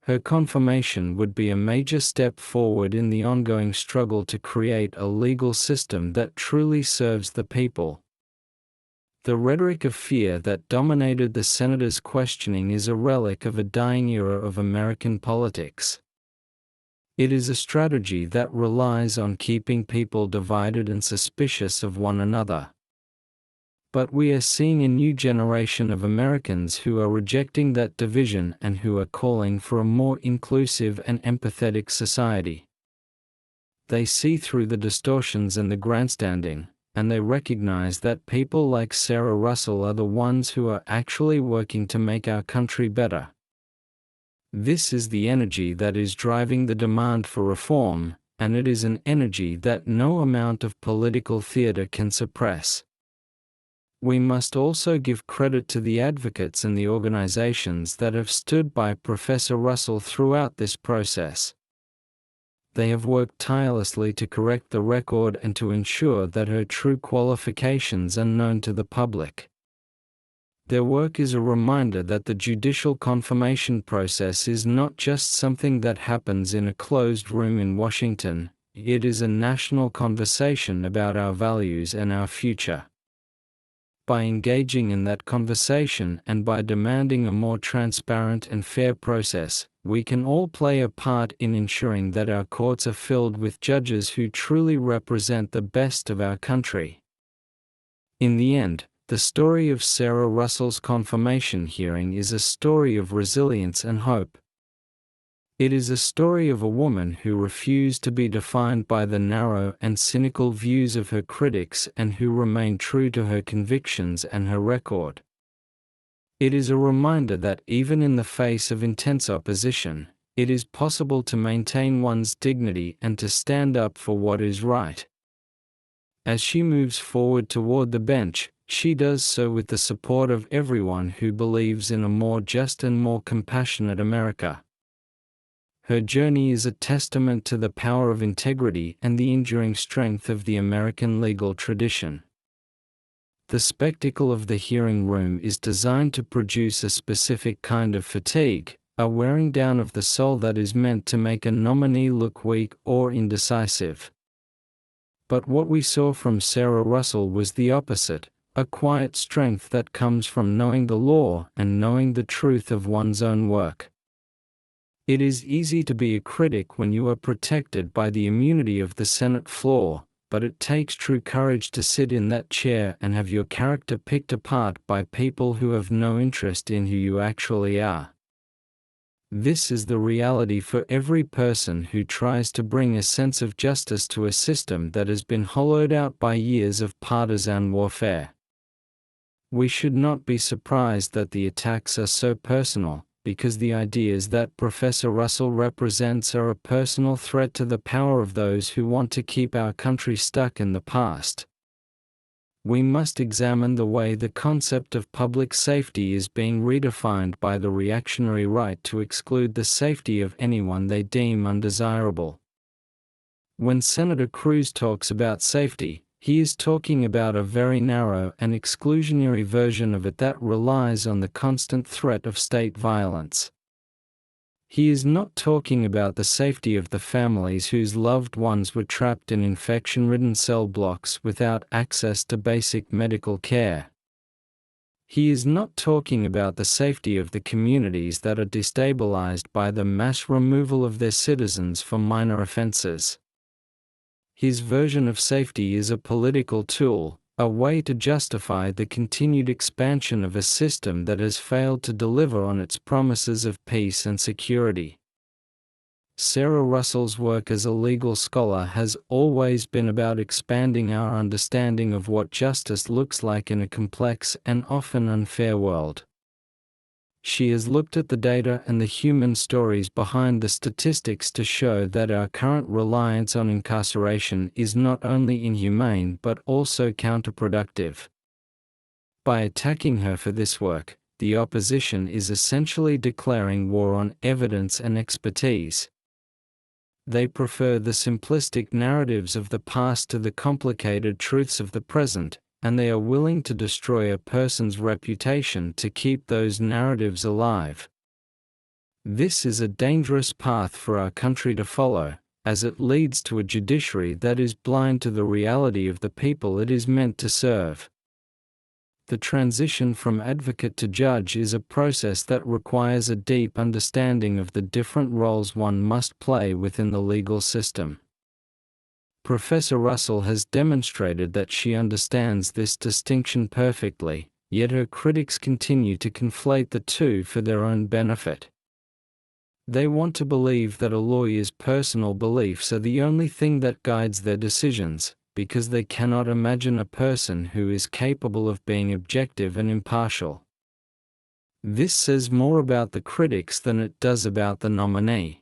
Her confirmation would be a major step forward in the ongoing struggle to create a legal system that truly serves the people. The rhetoric of fear that dominated the senators' questioning is a relic of a dying era of American politics. It is a strategy that relies on keeping people divided and suspicious of one another. But we are seeing a new generation of Americans who are rejecting that division and who are calling for a more inclusive and empathetic society. They see through the distortions and the grandstanding, and they recognize that people like Sarah Russell are the ones who are actually working to make our country better. This is the energy that is driving the demand for reform, and it is an energy that no amount of political theater can suppress. We must also give credit to the advocates and the organizations that have stood by Professor Russell throughout this process. They have worked tirelessly to correct the record and to ensure that her true qualifications are known to the public. Their work is a reminder that the judicial confirmation process is not just something that happens in a closed room in Washington, it is a national conversation about our values and our future. By engaging in that conversation and by demanding a more transparent and fair process, we can all play a part in ensuring that our courts are filled with judges who truly represent the best of our country. In the end, the story of Sarah Russell's confirmation hearing is a story of resilience and hope. It is a story of a woman who refused to be defined by the narrow and cynical views of her critics and who remained true to her convictions and her record. It is a reminder that even in the face of intense opposition, It is possible to maintain one's dignity and to stand up for what is right. As she moves forward toward the bench, she does so with the support of everyone who believes in a more just and more compassionate America. Her journey is a testament to the power of integrity and the enduring strength of the American legal tradition. The spectacle of the hearing room is designed to produce a specific kind of fatigue, a wearing down of the soul that is meant to make a nominee look weak or indecisive. But what we saw from Sarah Russell was the opposite, a quiet strength that comes from knowing the law and knowing the truth of one's own work. It is easy to be a critic when you are protected by the immunity of the Senate floor, but it takes true courage to sit in that chair and have your character picked apart by people who have no interest in who you actually are. This is the reality for every person who tries to bring a sense of justice to a system that has been hollowed out by years of partisan warfare. We should not be surprised that the attacks are so personal, because the ideas that Professor Russell represents are a personal threat to the power of those who want to keep our country stuck in the past. We must examine the way the concept of public safety is being redefined by the reactionary right to exclude the safety of anyone they deem undesirable. When Senator Cruz talks about safety, he is talking about a very narrow and exclusionary version of it that relies on the constant threat of state violence. He is not talking about the safety of the families whose loved ones were trapped in infection-ridden cell blocks without access to basic medical care. He is not talking about the safety of the communities that are destabilized by the mass removal of their citizens for minor offenses. His version of safety is a political tool, a way to justify the continued expansion of a system that has failed to deliver on its promises of peace and security. Sarah Russell's work as a legal scholar has always been about expanding our understanding of what justice looks like in a complex and often unfair world. She has looked at the data and the human stories behind the statistics to show that our current reliance on incarceration is not only inhumane but also counterproductive. By attacking her for this work, the opposition is essentially declaring war on evidence and expertise. They prefer the simplistic narratives of the past to the complicated truths of the present, and they are willing to destroy a person's reputation to keep those narratives alive. This is a dangerous path for our country to follow, as it leads to a judiciary that is blind to the reality of the people it is meant to serve. The transition from advocate to judge is a process that requires a deep understanding of the different roles one must play within the legal system. Professor Russell has demonstrated that she understands this distinction perfectly, yet her critics continue to conflate the two for their own benefit. They want to believe that a lawyer's personal beliefs are the only thing that guides their decisions, because they cannot imagine a person who is capable of being objective and impartial. This says more about the critics than it does about the nominee.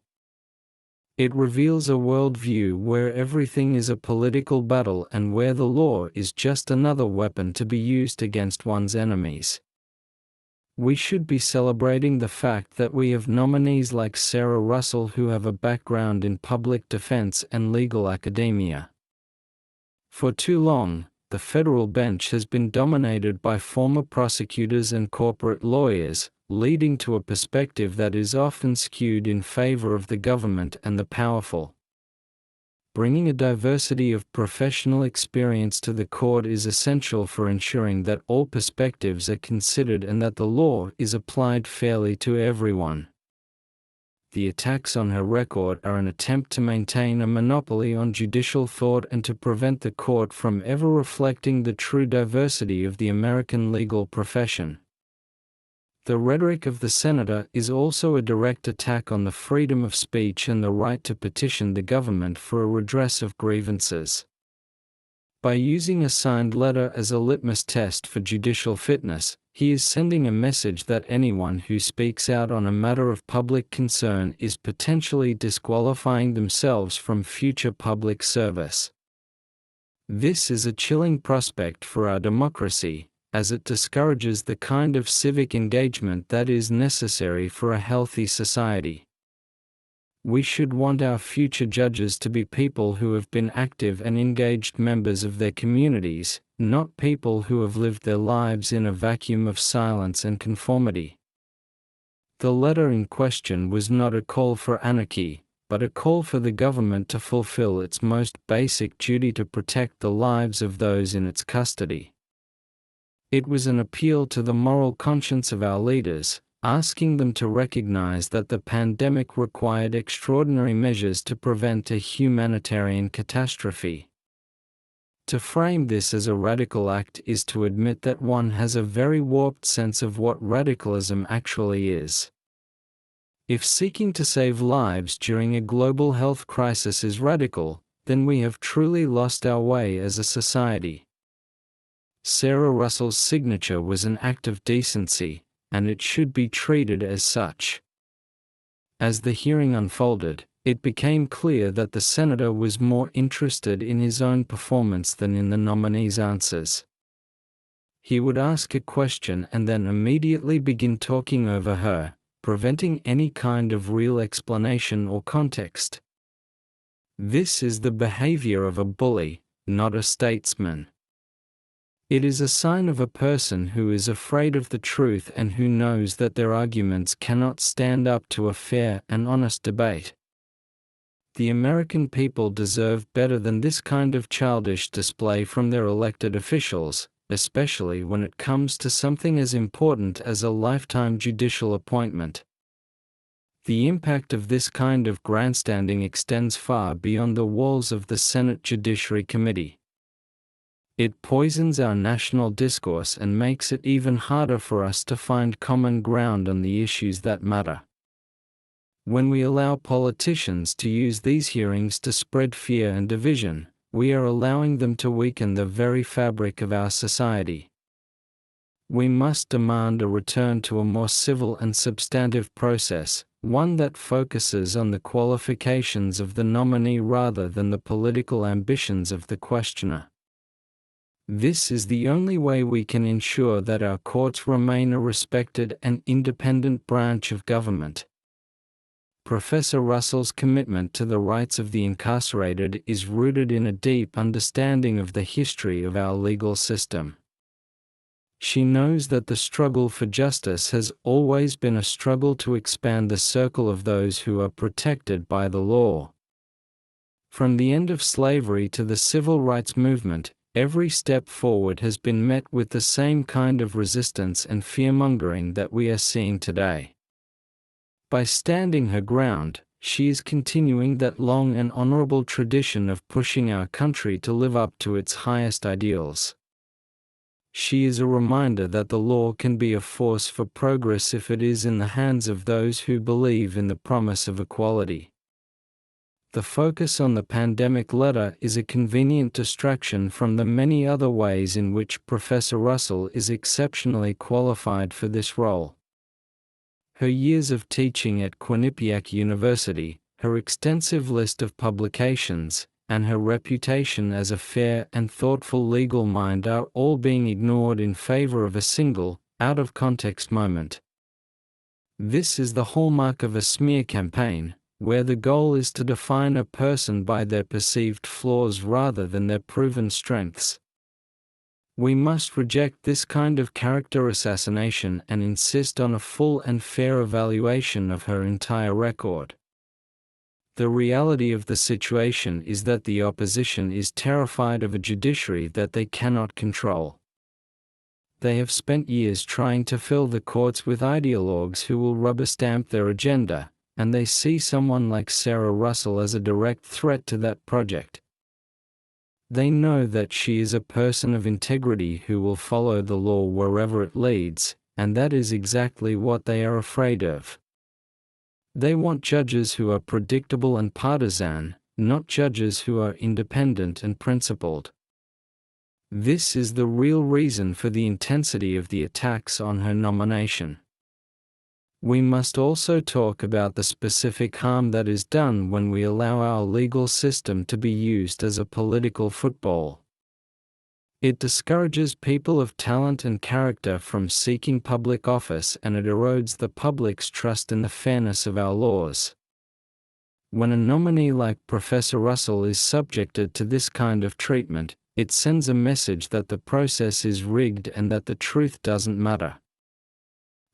It reveals a worldview where everything is a political battle and where the law is just another weapon to be used against one's enemies. We should be celebrating the fact that we have nominees like Sarah Russell who have a background in public defense and legal academia. For too long, the federal bench has been dominated by former prosecutors and corporate lawyers, leading to a perspective that is often skewed in favor of the government and the powerful. Bringing a diversity of professional experience to the court is essential for ensuring that all perspectives are considered and that the law is applied fairly to everyone. The attacks on her record are an attempt to maintain a monopoly on judicial thought and to prevent the court from ever reflecting the true diversity of the American legal profession. The rhetoric of the senator is also a direct attack on the freedom of speech and the right to petition the government for a redress of grievances. By using a signed letter as a litmus test for judicial fitness, He is sending a message that anyone who speaks out on a matter of public concern is potentially disqualifying themselves from future public service. This is a chilling prospect for our democracy, as it discourages the kind of civic engagement that is necessary for a healthy society. We should want our future judges to be people who have been active and engaged members of their communities, not people who have lived their lives in a vacuum of silence and conformity. The letter in question was not a call for anarchy, but a call for the government to fulfill its most basic duty to protect the lives of those in its custody. It was an appeal to the moral conscience of our leaders, asking them to recognize that the pandemic required extraordinary measures to prevent a humanitarian catastrophe. To frame this as a radical act is to admit that one has a very warped sense of what radicalism actually is. If seeking to save lives during a global health crisis is radical, then we have truly lost our way as a society. Sarah Russell's signature was an act of decency, and it should be treated as such. As the hearing unfolded, it became clear that the senator was more interested in his own performance than in the nominee's answers. He would ask a question and then immediately begin talking over her, preventing any kind of real explanation or context. This is the behavior of a bully, not a statesman. It is a sign of a person who is afraid of the truth and who knows that their arguments cannot stand up to a fair and honest debate. The American people deserve better than this kind of childish display from their elected officials, especially when it comes to something as important as a lifetime judicial appointment. The impact of this kind of grandstanding extends far beyond the walls of the Senate Judiciary Committee. It poisons our national discourse and makes it even harder for us to find common ground on the issues that matter. When we allow politicians to use these hearings to spread fear and division, we are allowing them to weaken the very fabric of our society. We must demand a return to a more civil and substantive process, one that focuses on the qualifications of the nominee rather than the political ambitions of the questioner. This is the only way we can ensure that our courts remain a respected and independent branch of government. Professor Russell's commitment to the rights of the incarcerated is rooted in a deep understanding of the history of our legal system. She knows that the struggle for justice has always been a struggle to expand the circle of those who are protected by the law. From the end of slavery to the civil rights movement, every step forward has been met with the same kind of resistance and fear-mongering that we are seeing today. By standing her ground, she is continuing that long and honorable tradition of pushing our country to live up to its highest ideals. She is a reminder that the law can be a force for progress if it is in the hands of those who believe in the promise of equality. The focus on the pandemic letter is a convenient distraction from the many other ways in which Professor Russell is exceptionally qualified for this role. Her years of teaching at Quinnipiac University, her extensive list of publications, and her reputation as a fair and thoughtful legal mind are all being ignored in favor of a single, out-of-context moment. This is the hallmark of a smear campaign, where the goal is to define a person by their perceived flaws rather than their proven strengths. We must reject this kind of character assassination and insist on a full and fair evaluation of her entire record. The reality of the situation is that the opposition is terrified of a judiciary that they cannot control. They have spent years trying to fill the courts with ideologues who will rubber-stamp their agenda, and they see someone like Sarah Russell as a direct threat to that project. They know that she is a person of integrity who will follow the law wherever it leads, and that is exactly what they are afraid of. They want judges who are predictable and partisan, not judges who are independent and principled. This is the real reason for the intensity of the attacks on her nomination. We must also talk about the specific harm that is done when we allow our legal system to be used as a political football. It discourages people of talent and character from seeking public office, and it erodes the public's trust in the fairness of our laws. When a nominee like Professor Russell is subjected to this kind of treatment, it sends a message that the process is rigged and that the truth doesn't matter.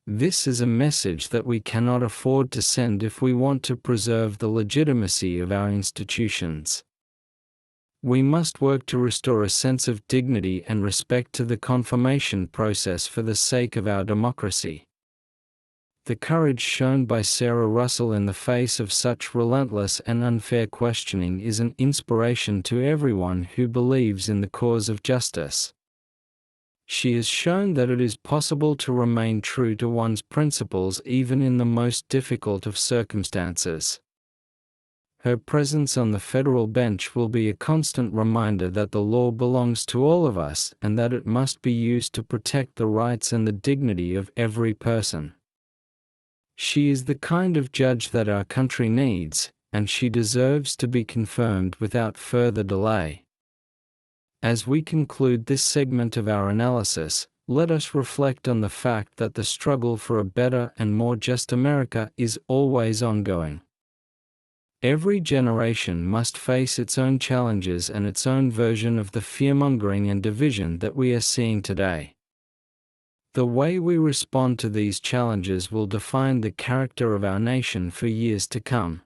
This is a message that we cannot afford to send if we want to preserve the legitimacy of our institutions. We must work to restore a sense of dignity and respect to the confirmation process for the sake of our democracy. The courage shown by Sarah Russell in the face of such relentless and unfair questioning is an inspiration to everyone who believes in the cause of justice. She has shown that it is possible to remain true to one's principles even in the most difficult of circumstances. Her presence on the federal bench will be a constant reminder that the law belongs to all of us and that it must be used to protect the rights and the dignity of every person. She is the kind of judge that our country needs, and she deserves to be confirmed without further delay. As we conclude this segment of our analysis, let us reflect on the fact that the struggle for a better and more just America is always ongoing. Every generation must face its own challenges and its own version of the fearmongering and division that we are seeing today. The way we respond to these challenges will define the character of our nation for years to come.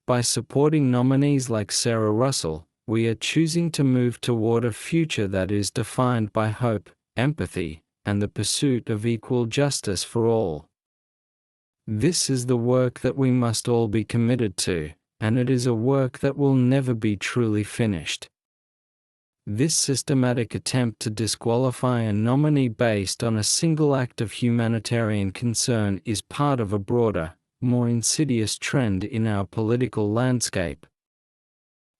By supporting nominees like Sarah Russell, we are choosing to move toward a future that is defined by hope, empathy, and the pursuit of equal justice for all. This is the work that we must all be committed to, and it is a work that will never be truly finished. This systematic attempt to disqualify a nominee based on a single act of humanitarian concern is part of a broader, more insidious trend in our political landscape.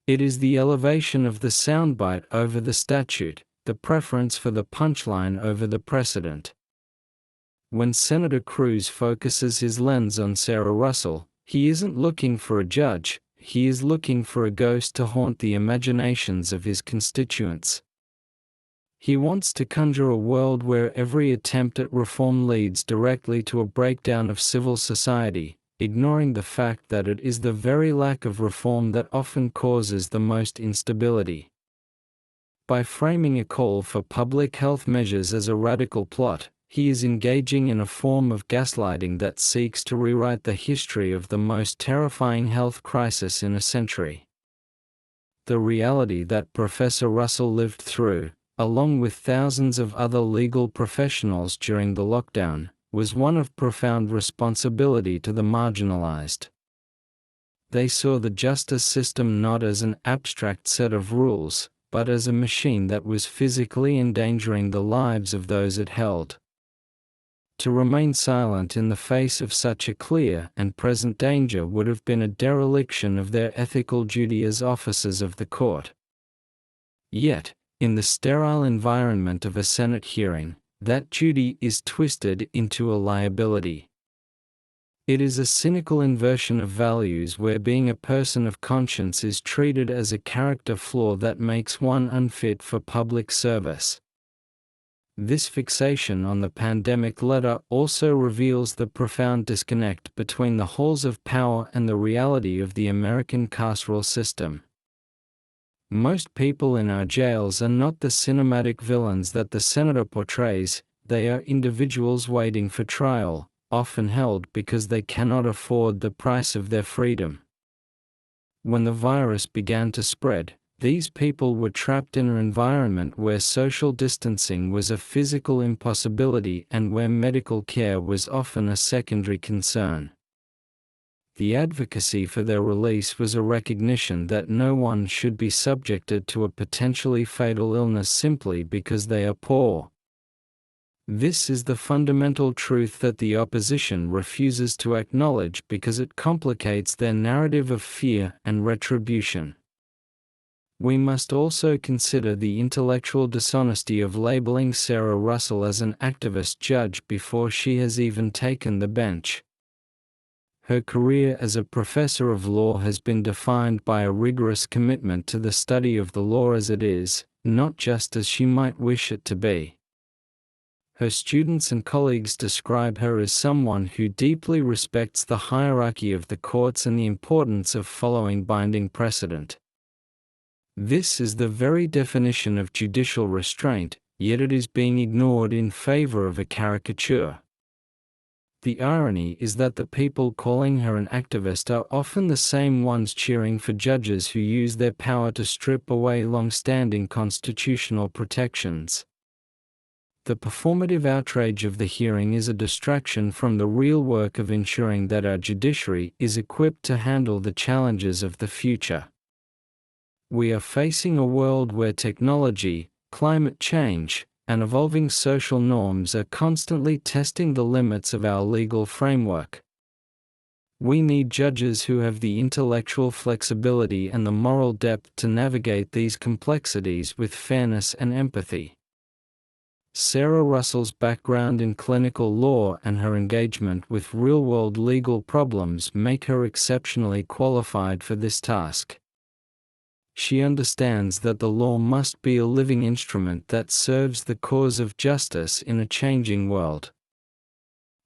It is the elevation of the soundbite over the statute, the preference for the punchline over the precedent. When Senator Cruz focuses his lens on Sarah Russell, he isn't looking for a judge, he is looking for a ghost to haunt the imaginations of his constituents. He wants to conjure a world where every attempt at reform leads directly to a breakdown of civil society, ignoring the fact that it is the very lack of reform that often causes the most instability. By framing a call for public health measures as a radical plot, he is engaging in a form of gaslighting that seeks to rewrite the history of the most terrifying health crisis in a century. The reality that Professor Russell lived through, along with thousands of other legal professionals during the lockdown, was one of profound responsibility to the marginalized. They saw the justice system not as an abstract set of rules, but as a machine that was physically endangering the lives of those it held. To remain silent in the face of such a clear and present danger would have been a dereliction of their ethical duty as officers of the court. Yet, in the sterile environment of a Senate hearing, that duty is twisted into a liability. It is a cynical inversion of values where being a person of conscience is treated as a character flaw that makes one unfit for public service. This fixation on the pandemic letter also reveals the profound disconnect between the halls of power and the reality of the American carceral system. Most people in our jails are not the cinematic villains that the senator portrays, they are individuals waiting for trial, often held because they cannot afford the price of their freedom. When the virus began to spread, these people were trapped in an environment where social distancing was a physical impossibility and where medical care was often a secondary concern. The advocacy for their release was a recognition that no one should be subjected to a potentially fatal illness simply because they are poor. This is the fundamental truth that the opposition refuses to acknowledge because it complicates their narrative of fear and retribution. We must also consider the intellectual dishonesty of labeling Sarah Russell as an activist judge before she has even taken the bench. Her career as a professor of law has been defined by a rigorous commitment to the study of the law as it is, not just as she might wish it to be. Her students and colleagues describe her as someone who deeply respects the hierarchy of the courts and the importance of following binding precedent. This is the very definition of judicial restraint, yet it is being ignored in favor of a caricature. The irony is that the people calling her an activist are often the same ones cheering for judges who use their power to strip away long-standing constitutional protections. The performative outrage of the hearing is a distraction from the real work of ensuring that our judiciary is equipped to handle the challenges of the future. We are facing a world where technology, climate change, and evolving social norms are constantly testing the limits of our legal framework. We need judges who have the intellectual flexibility and the moral depth to navigate these complexities with fairness and empathy. Sarah Russell's background in clinical law and her engagement with real-world legal problems make her exceptionally qualified for this task. She understands that the law must be a living instrument that serves the cause of justice in a changing world.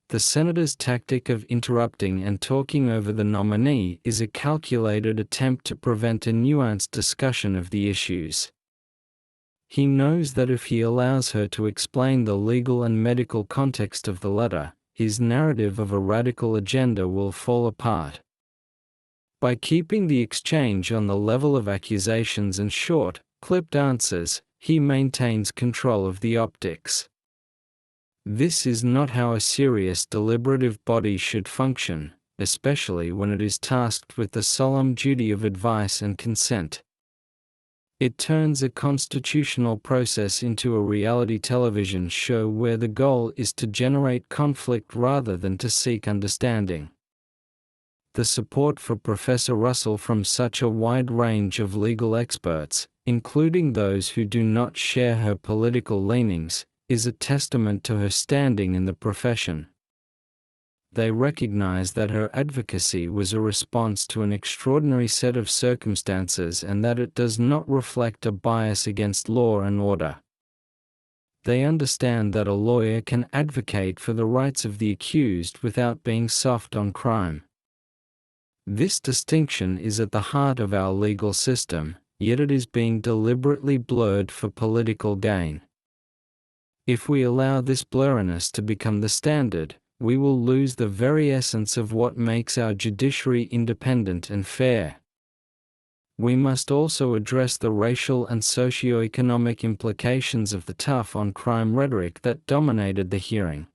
The senator's tactic of interrupting and talking over the nominee is a calculated attempt to prevent a nuanced discussion of the issues. He knows that if he allows her to explain the legal and medical context of the letter, his narrative of a radical agenda will fall apart. By keeping the exchange on the level of accusations and short, clipped answers, he maintains control of the optics. This is not how a serious deliberative body should function, especially when it is tasked with the solemn duty of advice and consent. It turns a constitutional process into a reality television show where the goal is to generate conflict rather than to seek understanding. The support for Professor Russell from such a wide range of legal experts, including those who do not share her political leanings, is a testament to her standing in the profession. They recognize that her advocacy was a response to an extraordinary set of circumstances and that it does not reflect a bias against law and order. They understand that a lawyer can advocate for the rights of the accused without being soft on crime. This distinction is at the heart of our legal system, yet it is being deliberately blurred for political gain. If we allow this blurriness to become the standard, we will lose the very essence of what makes our judiciary independent and fair. We must also address the racial and socio-economic implications of the tough on crime rhetoric that dominated the hearing.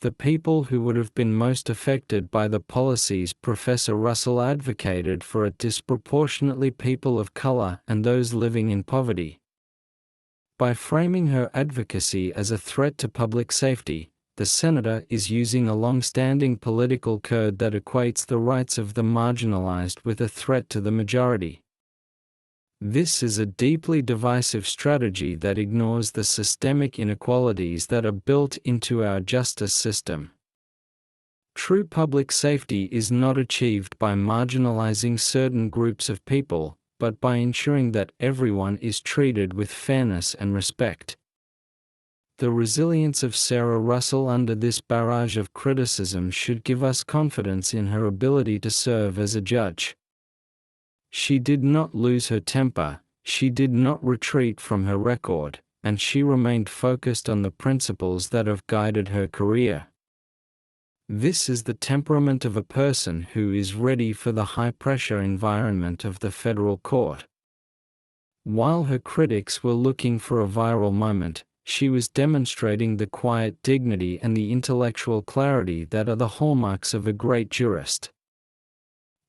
The people who would have been most affected by the policies Professor Russell advocated for are disproportionately people of color and those living in poverty. By framing her advocacy as a threat to public safety, the senator is using a long-standing political code that equates the rights of the marginalized with a threat to the majority. This is a deeply divisive strategy that ignores the systemic inequalities that are built into our justice system. True public safety is not achieved by marginalizing certain groups of people, but by ensuring that everyone is treated with fairness and respect. The resilience of Sarah Russell under this barrage of criticism should give us confidence in her ability to serve as a judge. She did not lose her temper, she did not retreat from her record, and she remained focused on the principles that have guided her career. This is the temperament of a person who is ready for the high-pressure environment of the federal court. While her critics were looking for a viral moment, she was demonstrating the quiet dignity and the intellectual clarity that are the hallmarks of a great jurist.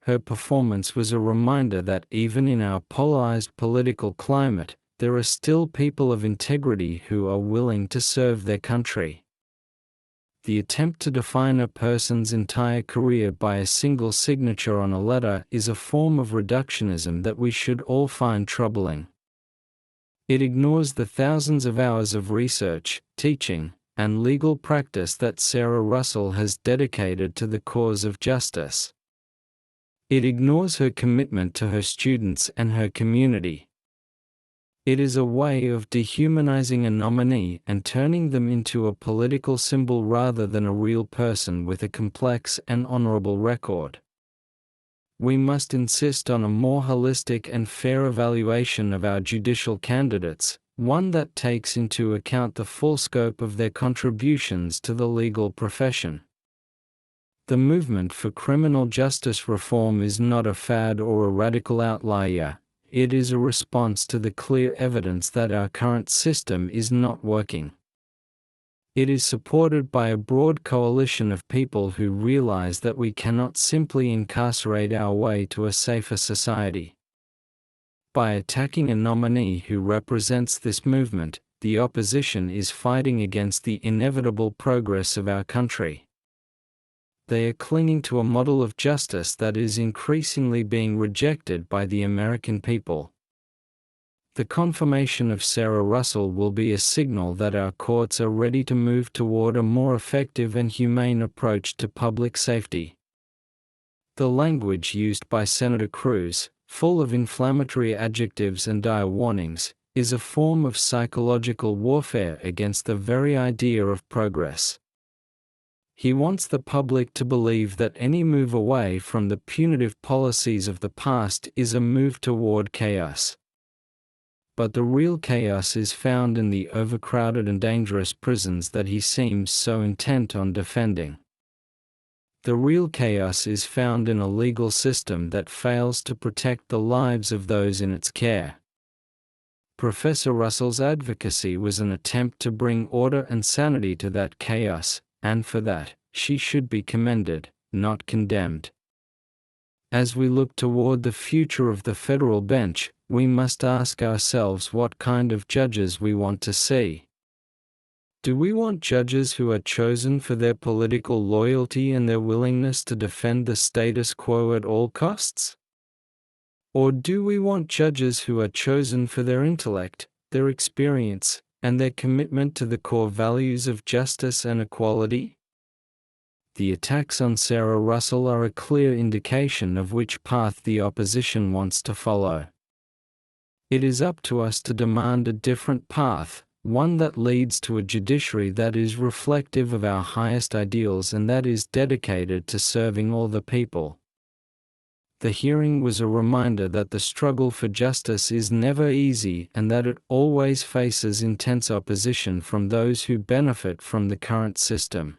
Her performance was a reminder that even in our polarized political climate, there are still people of integrity who are willing to serve their country. The attempt to define a person's entire career by a single signature on a letter is a form of reductionism that we should all find troubling. It ignores the thousands of hours of research, teaching, and legal practice that Sarah Russell has dedicated to the cause of justice. It ignores her commitment to her students and her community. It is a way of dehumanizing a nominee and turning them into a political symbol rather than a real person with a complex and honorable record. We must insist on a more holistic and fair evaluation of our judicial candidates, one that takes into account the full scope of their contributions to the legal profession. The movement for criminal justice reform is not a fad or a radical outlier. It is a response to the clear evidence that our current system is not working. It is supported by a broad coalition of people who realize that we cannot simply incarcerate our way to a safer society. By attacking a nominee who represents this movement, the opposition is fighting against the inevitable progress of our country. They are clinging to a model of justice that is increasingly being rejected by the American people. The confirmation of Sarah Russell will be a signal that our courts are ready to move toward a more effective and humane approach to public safety. The language used by Senator Cruz, full of inflammatory adjectives and dire warnings, is a form of psychological warfare against the very idea of progress. He wants the public to believe that any move away from the punitive policies of the past is a move toward chaos. But the real chaos is found in the overcrowded and dangerous prisons that he seems so intent on defending. The real chaos is found in a legal system that fails to protect the lives of those in its care. Professor Russell's advocacy was an attempt to bring order and sanity to that chaos, and for that, she should be commended, not condemned. As we look toward the future of the federal bench, we must ask ourselves what kind of judges we want to see. Do we want judges who are chosen for their political loyalty and their willingness to defend the status quo at all costs? Or do we want judges who are chosen for their intellect, their experience, and their commitment to the core values of justice and equality? The attacks on Sarah Russell are a clear indication of which path the opposition wants to follow. It is up to us to demand a different path, one that leads to a judiciary that is reflective of our highest ideals and that is dedicated to serving all the people. The hearing was a reminder that the struggle for justice is never easy and that it always faces intense opposition from those who benefit from the current system.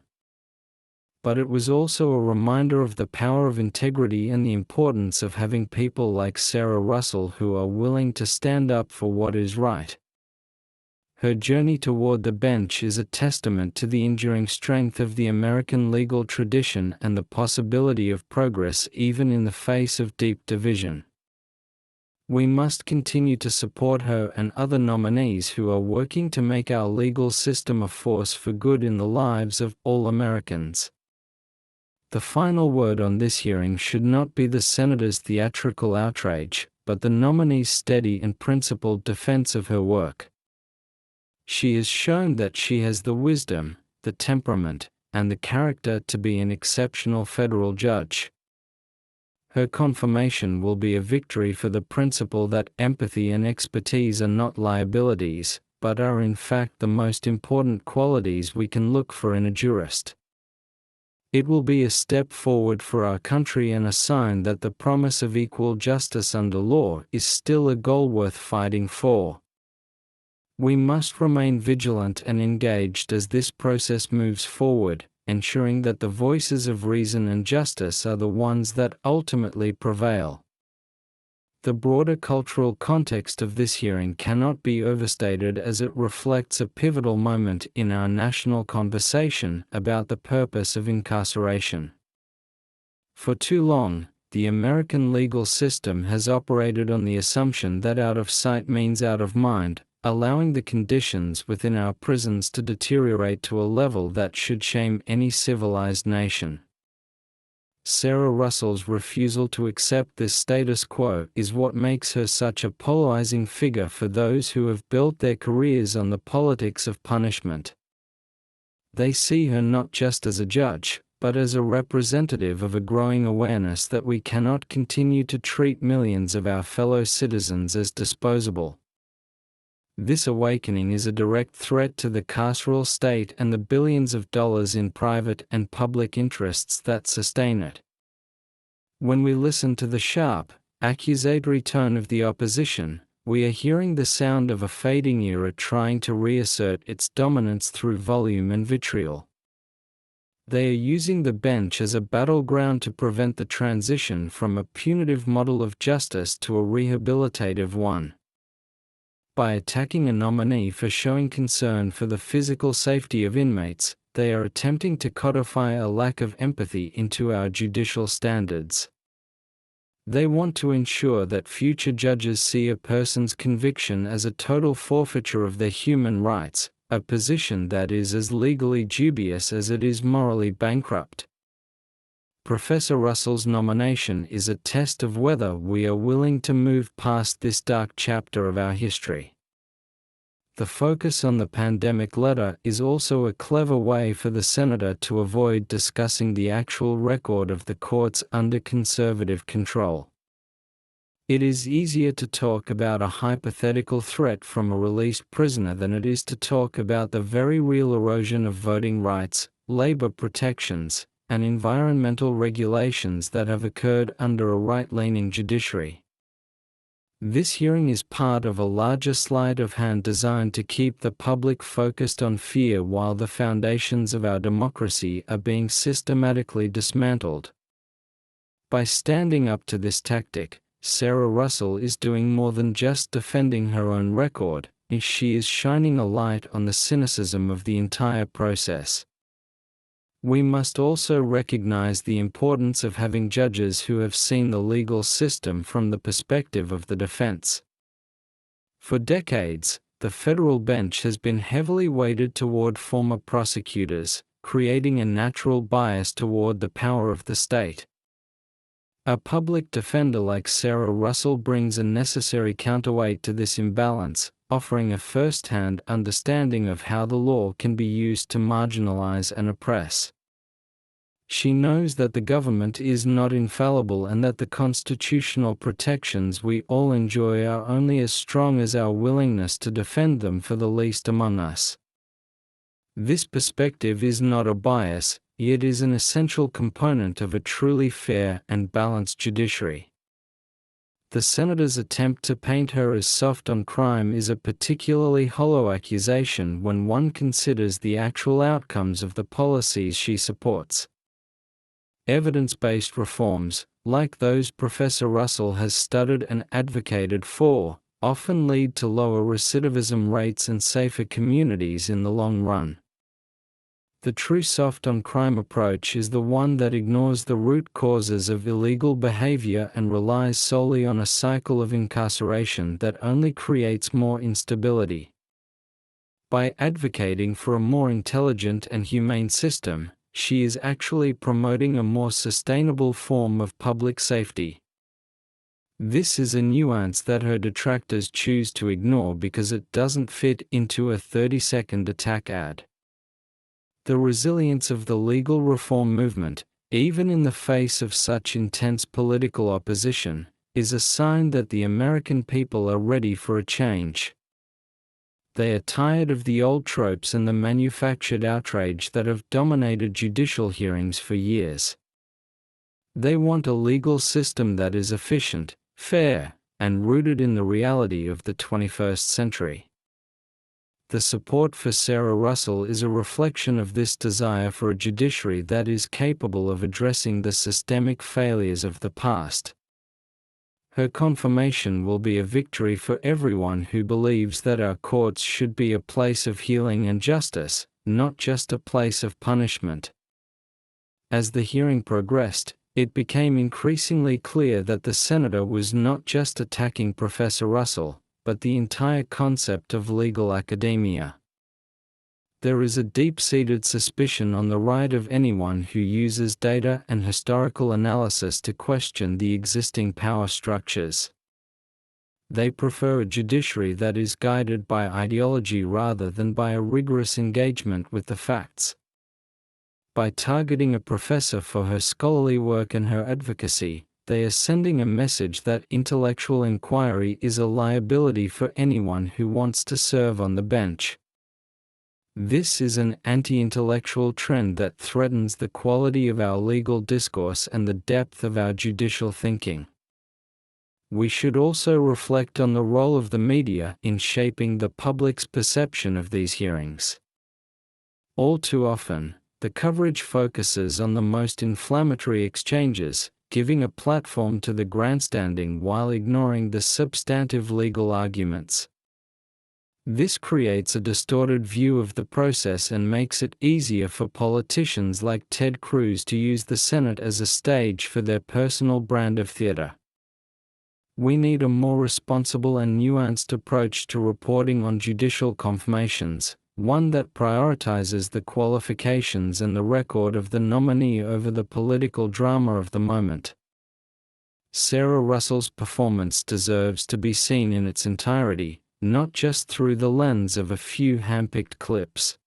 But it was also a reminder of the power of integrity and the importance of having people like Sarah Russell who are willing to stand up for what is right. Her journey toward the bench is a testament to the enduring strength of the American legal tradition and the possibility of progress even in the face of deep division. We must continue to support her and other nominees who are working to make our legal system a force for good in the lives of all Americans. The final word on this hearing should not be the senator's theatrical outrage, but the nominee's steady and principled defense of her work. She has shown that she has the wisdom, the temperament, and the character to be an exceptional federal judge. Her confirmation will be a victory for the principle that empathy and expertise are not liabilities, but are in fact the most important qualities we can look for in a jurist. It will be a step forward for our country and a sign that the promise of equal justice under law is still a goal worth fighting for. We must remain vigilant and engaged as this process moves forward, ensuring that the voices of reason and justice are the ones that ultimately prevail. The broader cultural context of this hearing cannot be overstated as it reflects a pivotal moment in our national conversation about the purpose of incarceration. For too long, the American legal system has operated on the assumption that out of sight means out of mind, allowing the conditions within our prisons to deteriorate to a level that should shame any civilized nation. Sarah Russell's refusal to accept this status quo is what makes her such a polarizing figure for those who have built their careers on the politics of punishment. They see her not just as a judge, but as a representative of a growing awareness that we cannot continue to treat millions of our fellow citizens as disposable. This awakening is a direct threat to the carceral state and the billions of dollars in private and public interests that sustain it. When we listen to the sharp, accusatory tone of the opposition, we are hearing the sound of a fading era trying to reassert its dominance through volume and vitriol. They are using the bench as a battleground to prevent the transition from a punitive model of justice to a rehabilitative one. By attacking a nominee for showing concern for the physical safety of inmates, they are attempting to codify a lack of empathy into our judicial standards. They want to ensure that future judges see a person's conviction as a total forfeiture of their human rights, a position that is as legally dubious as it is morally bankrupt. Professor Russell's nomination is a test of whether we are willing to move past this dark chapter of our history. The focus on the pandemic letter is also a clever way for the senator to avoid discussing the actual record of the courts under conservative control. It is easier to talk about a hypothetical threat from a released prisoner than it is to talk about the very real erosion of voting rights, labor protections, and environmental regulations that have occurred under a right-leaning judiciary. This hearing is part of a larger sleight of hand designed to keep the public focused on fear while the foundations of our democracy are being systematically dismantled. By standing up to this tactic, Sarah Russell is doing more than just defending her own record, she is shining a light on the cynicism of the entire process. We must also recognize the importance of having judges who have seen the legal system from the perspective of the defense. For decades, the federal bench has been heavily weighted toward former prosecutors, creating a natural bias toward the power of the state. A public defender like Sarah Russell brings a necessary counterweight to this imbalance, offering a first-hand understanding of how the law can be used to marginalize and oppress. She knows that the government is not infallible and that the constitutional protections we all enjoy are only as strong as our willingness to defend them for the least among us. This perspective is not a bias, yet is an essential component of a truly fair and balanced judiciary. The senator's attempt to paint her as soft on crime is a particularly hollow accusation when one considers the actual outcomes of the policies she supports. Evidence-based reforms, like those Professor Russell has studied and advocated for, often lead to lower recidivism rates and safer communities in the long run. The true soft-on-crime approach is the one that ignores the root causes of illegal behavior and relies solely on a cycle of incarceration that only creates more instability. By advocating for a more intelligent and humane system, she is actually promoting a more sustainable form of public safety. This is a nuance that her detractors choose to ignore because it doesn't fit into a 30-second attack ad. The resilience of the legal reform movement, even in the face of such intense political opposition, is a sign that the American people are ready for a change. They are tired of the old tropes and the manufactured outrage that have dominated judicial hearings for years. They want a legal system that is efficient, fair, and rooted in the reality of the 21st century. The support for Sarah Russell is a reflection of this desire for a judiciary that is capable of addressing the systemic failures of the past. Her confirmation will be a victory for everyone who believes that our courts should be a place of healing and justice, not just a place of punishment. As the hearing progressed, it became increasingly clear that the senator was not just attacking Professor Russell, but the entire concept of legal academia. There is a deep-seated suspicion on the right of anyone who uses data and historical analysis to question the existing power structures. They prefer a judiciary that is guided by ideology rather than by a rigorous engagement with the facts. By targeting a professor for her scholarly work and her advocacy, they are sending a message that intellectual inquiry is a liability for anyone who wants to serve on the bench. This is an anti-intellectual trend that threatens the quality of our legal discourse and the depth of our judicial thinking. We should also reflect on the role of the media in shaping the public's perception of these hearings. All too often, the coverage focuses on the most inflammatory exchanges, giving a platform to the grandstanding while ignoring the substantive legal arguments. This creates a distorted view of the process and makes it easier for politicians like Ted Cruz to use the Senate as a stage for their personal brand of theater. We need a more responsible and nuanced approach to reporting on judicial confirmations, one that prioritizes the qualifications and the record of the nominee over the political drama of the moment. Sarah Russell's performance deserves to be seen in its entirety, not just through the lens of a few handpicked clips.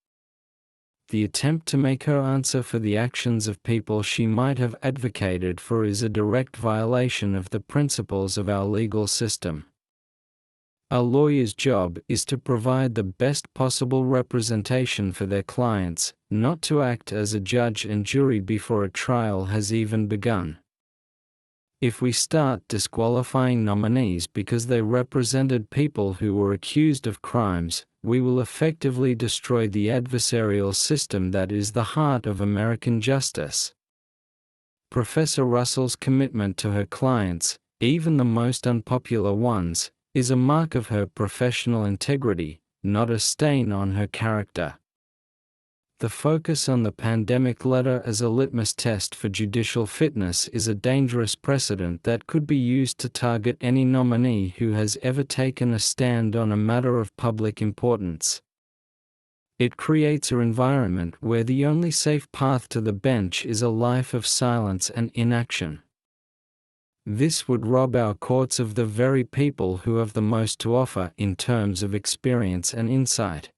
The attempt to make her answer for the actions of people she might have advocated for is a direct violation of the principles of our legal system. A lawyer's job is to provide the best possible representation for their clients, not to act as a judge and jury before a trial has even begun. If we start disqualifying nominees because they represented people who were accused of crimes, we will effectively destroy the adversarial system that is the heart of American justice. Professor Russell's commitment to her clients, even the most unpopular ones, is a mark of her professional integrity, not a stain on her character. The focus on the pandemic letter as a litmus test for judicial fitness is a dangerous precedent that could be used to target any nominee who has ever taken a stand on a matter of public importance. It creates an environment where the only safe path to the bench is a life of silence and inaction. This would rob our courts of the very people who have the most to offer in terms of experience and insight.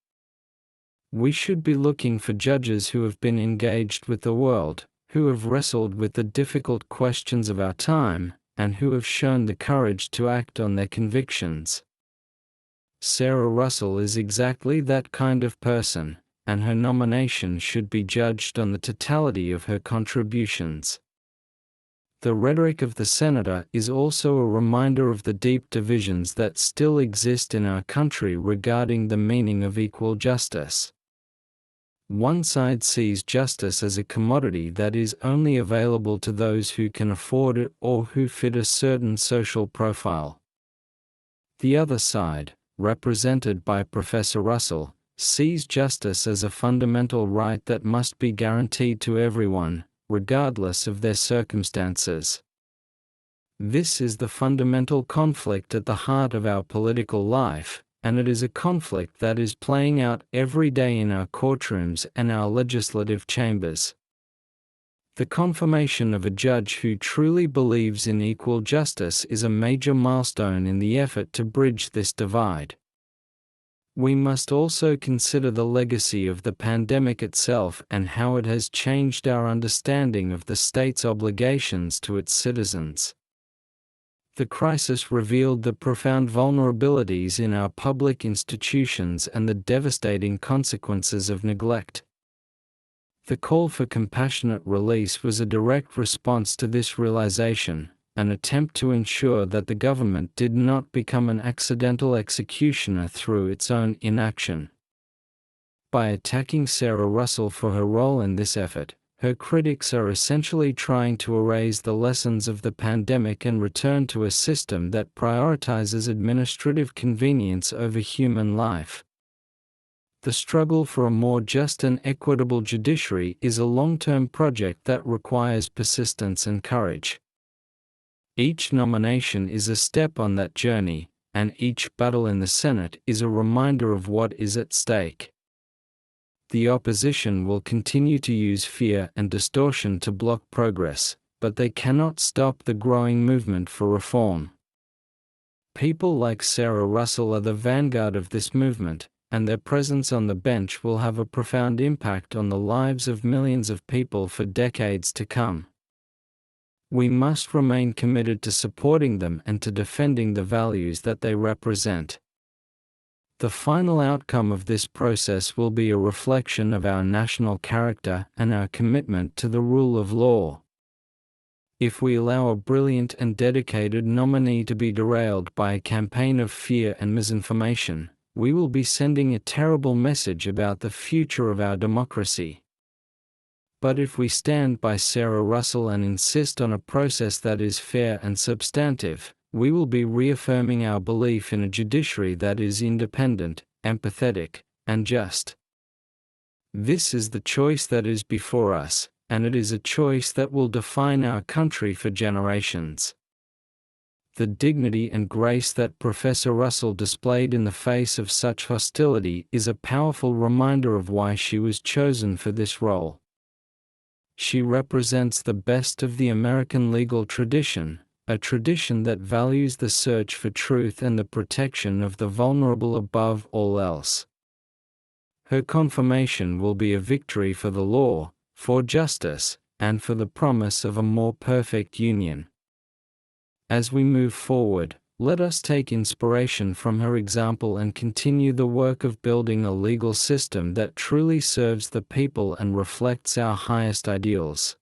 We should be looking for judges who have been engaged with the world, who have wrestled with the difficult questions of our time, and who have shown the courage to act on their convictions. Sarah Russell is exactly that kind of person, and her nomination should be judged on the totality of her contributions. The rhetoric of the senator is also a reminder of the deep divisions that still exist in our country regarding the meaning of equal justice. One side sees justice as a commodity that is only available to those who can afford it or who fit a certain social profile. The other side, represented by Professor Russell, sees justice as a fundamental right that must be guaranteed to everyone, regardless of their circumstances. This is the fundamental conflict at the heart of our political life, and it is a conflict that is playing out every day in our courtrooms and our legislative chambers. The confirmation of a judge who truly believes in equal justice is a major milestone in the effort to bridge this divide. We must also consider the legacy of the pandemic itself and how it has changed our understanding of the state's obligations to its citizens. The crisis revealed the profound vulnerabilities in our public institutions and the devastating consequences of neglect. The call for compassionate release was a direct response to this realization, an attempt to ensure that the government did not become an accidental executioner through its own inaction. By attacking Sarah Russell for her role in this effort, her critics are essentially trying to erase the lessons of the pandemic and return to a system that prioritizes administrative convenience over human life. The struggle for a more just and equitable judiciary is a long-term project that requires persistence and courage. Each nomination is a step on that journey, and each battle in the Senate is a reminder of what is at stake. The opposition will continue to use fear and distortion to block progress, but they cannot stop the growing movement for reform. People like Sarah Russell are the vanguard of this movement, and their presence on the bench will have a profound impact on the lives of millions of people for decades to come. We must remain committed to supporting them and to defending the values that they represent. The final outcome of this process will be a reflection of our national character and our commitment to the rule of law. If we allow a brilliant and dedicated nominee to be derailed by a campaign of fear and misinformation, we will be sending a terrible message about the future of our democracy. But if we stand by Sarah Russell and insist on a process that is fair and substantive, we will be reaffirming our belief in a judiciary that is independent, empathetic, and just. This is the choice that is before us, and it is a choice that will define our country for generations. The dignity and grace that Professor Russell displayed in the face of such hostility is a powerful reminder of why she was chosen for this role. She represents the best of the American legal tradition, a tradition that values the search for truth and the protection of the vulnerable above all else. Her confirmation will be a victory for the law, for justice, and for the promise of a more perfect union. As we move forward, let us take inspiration from her example and continue the work of building a legal system that truly serves the people and reflects our highest ideals.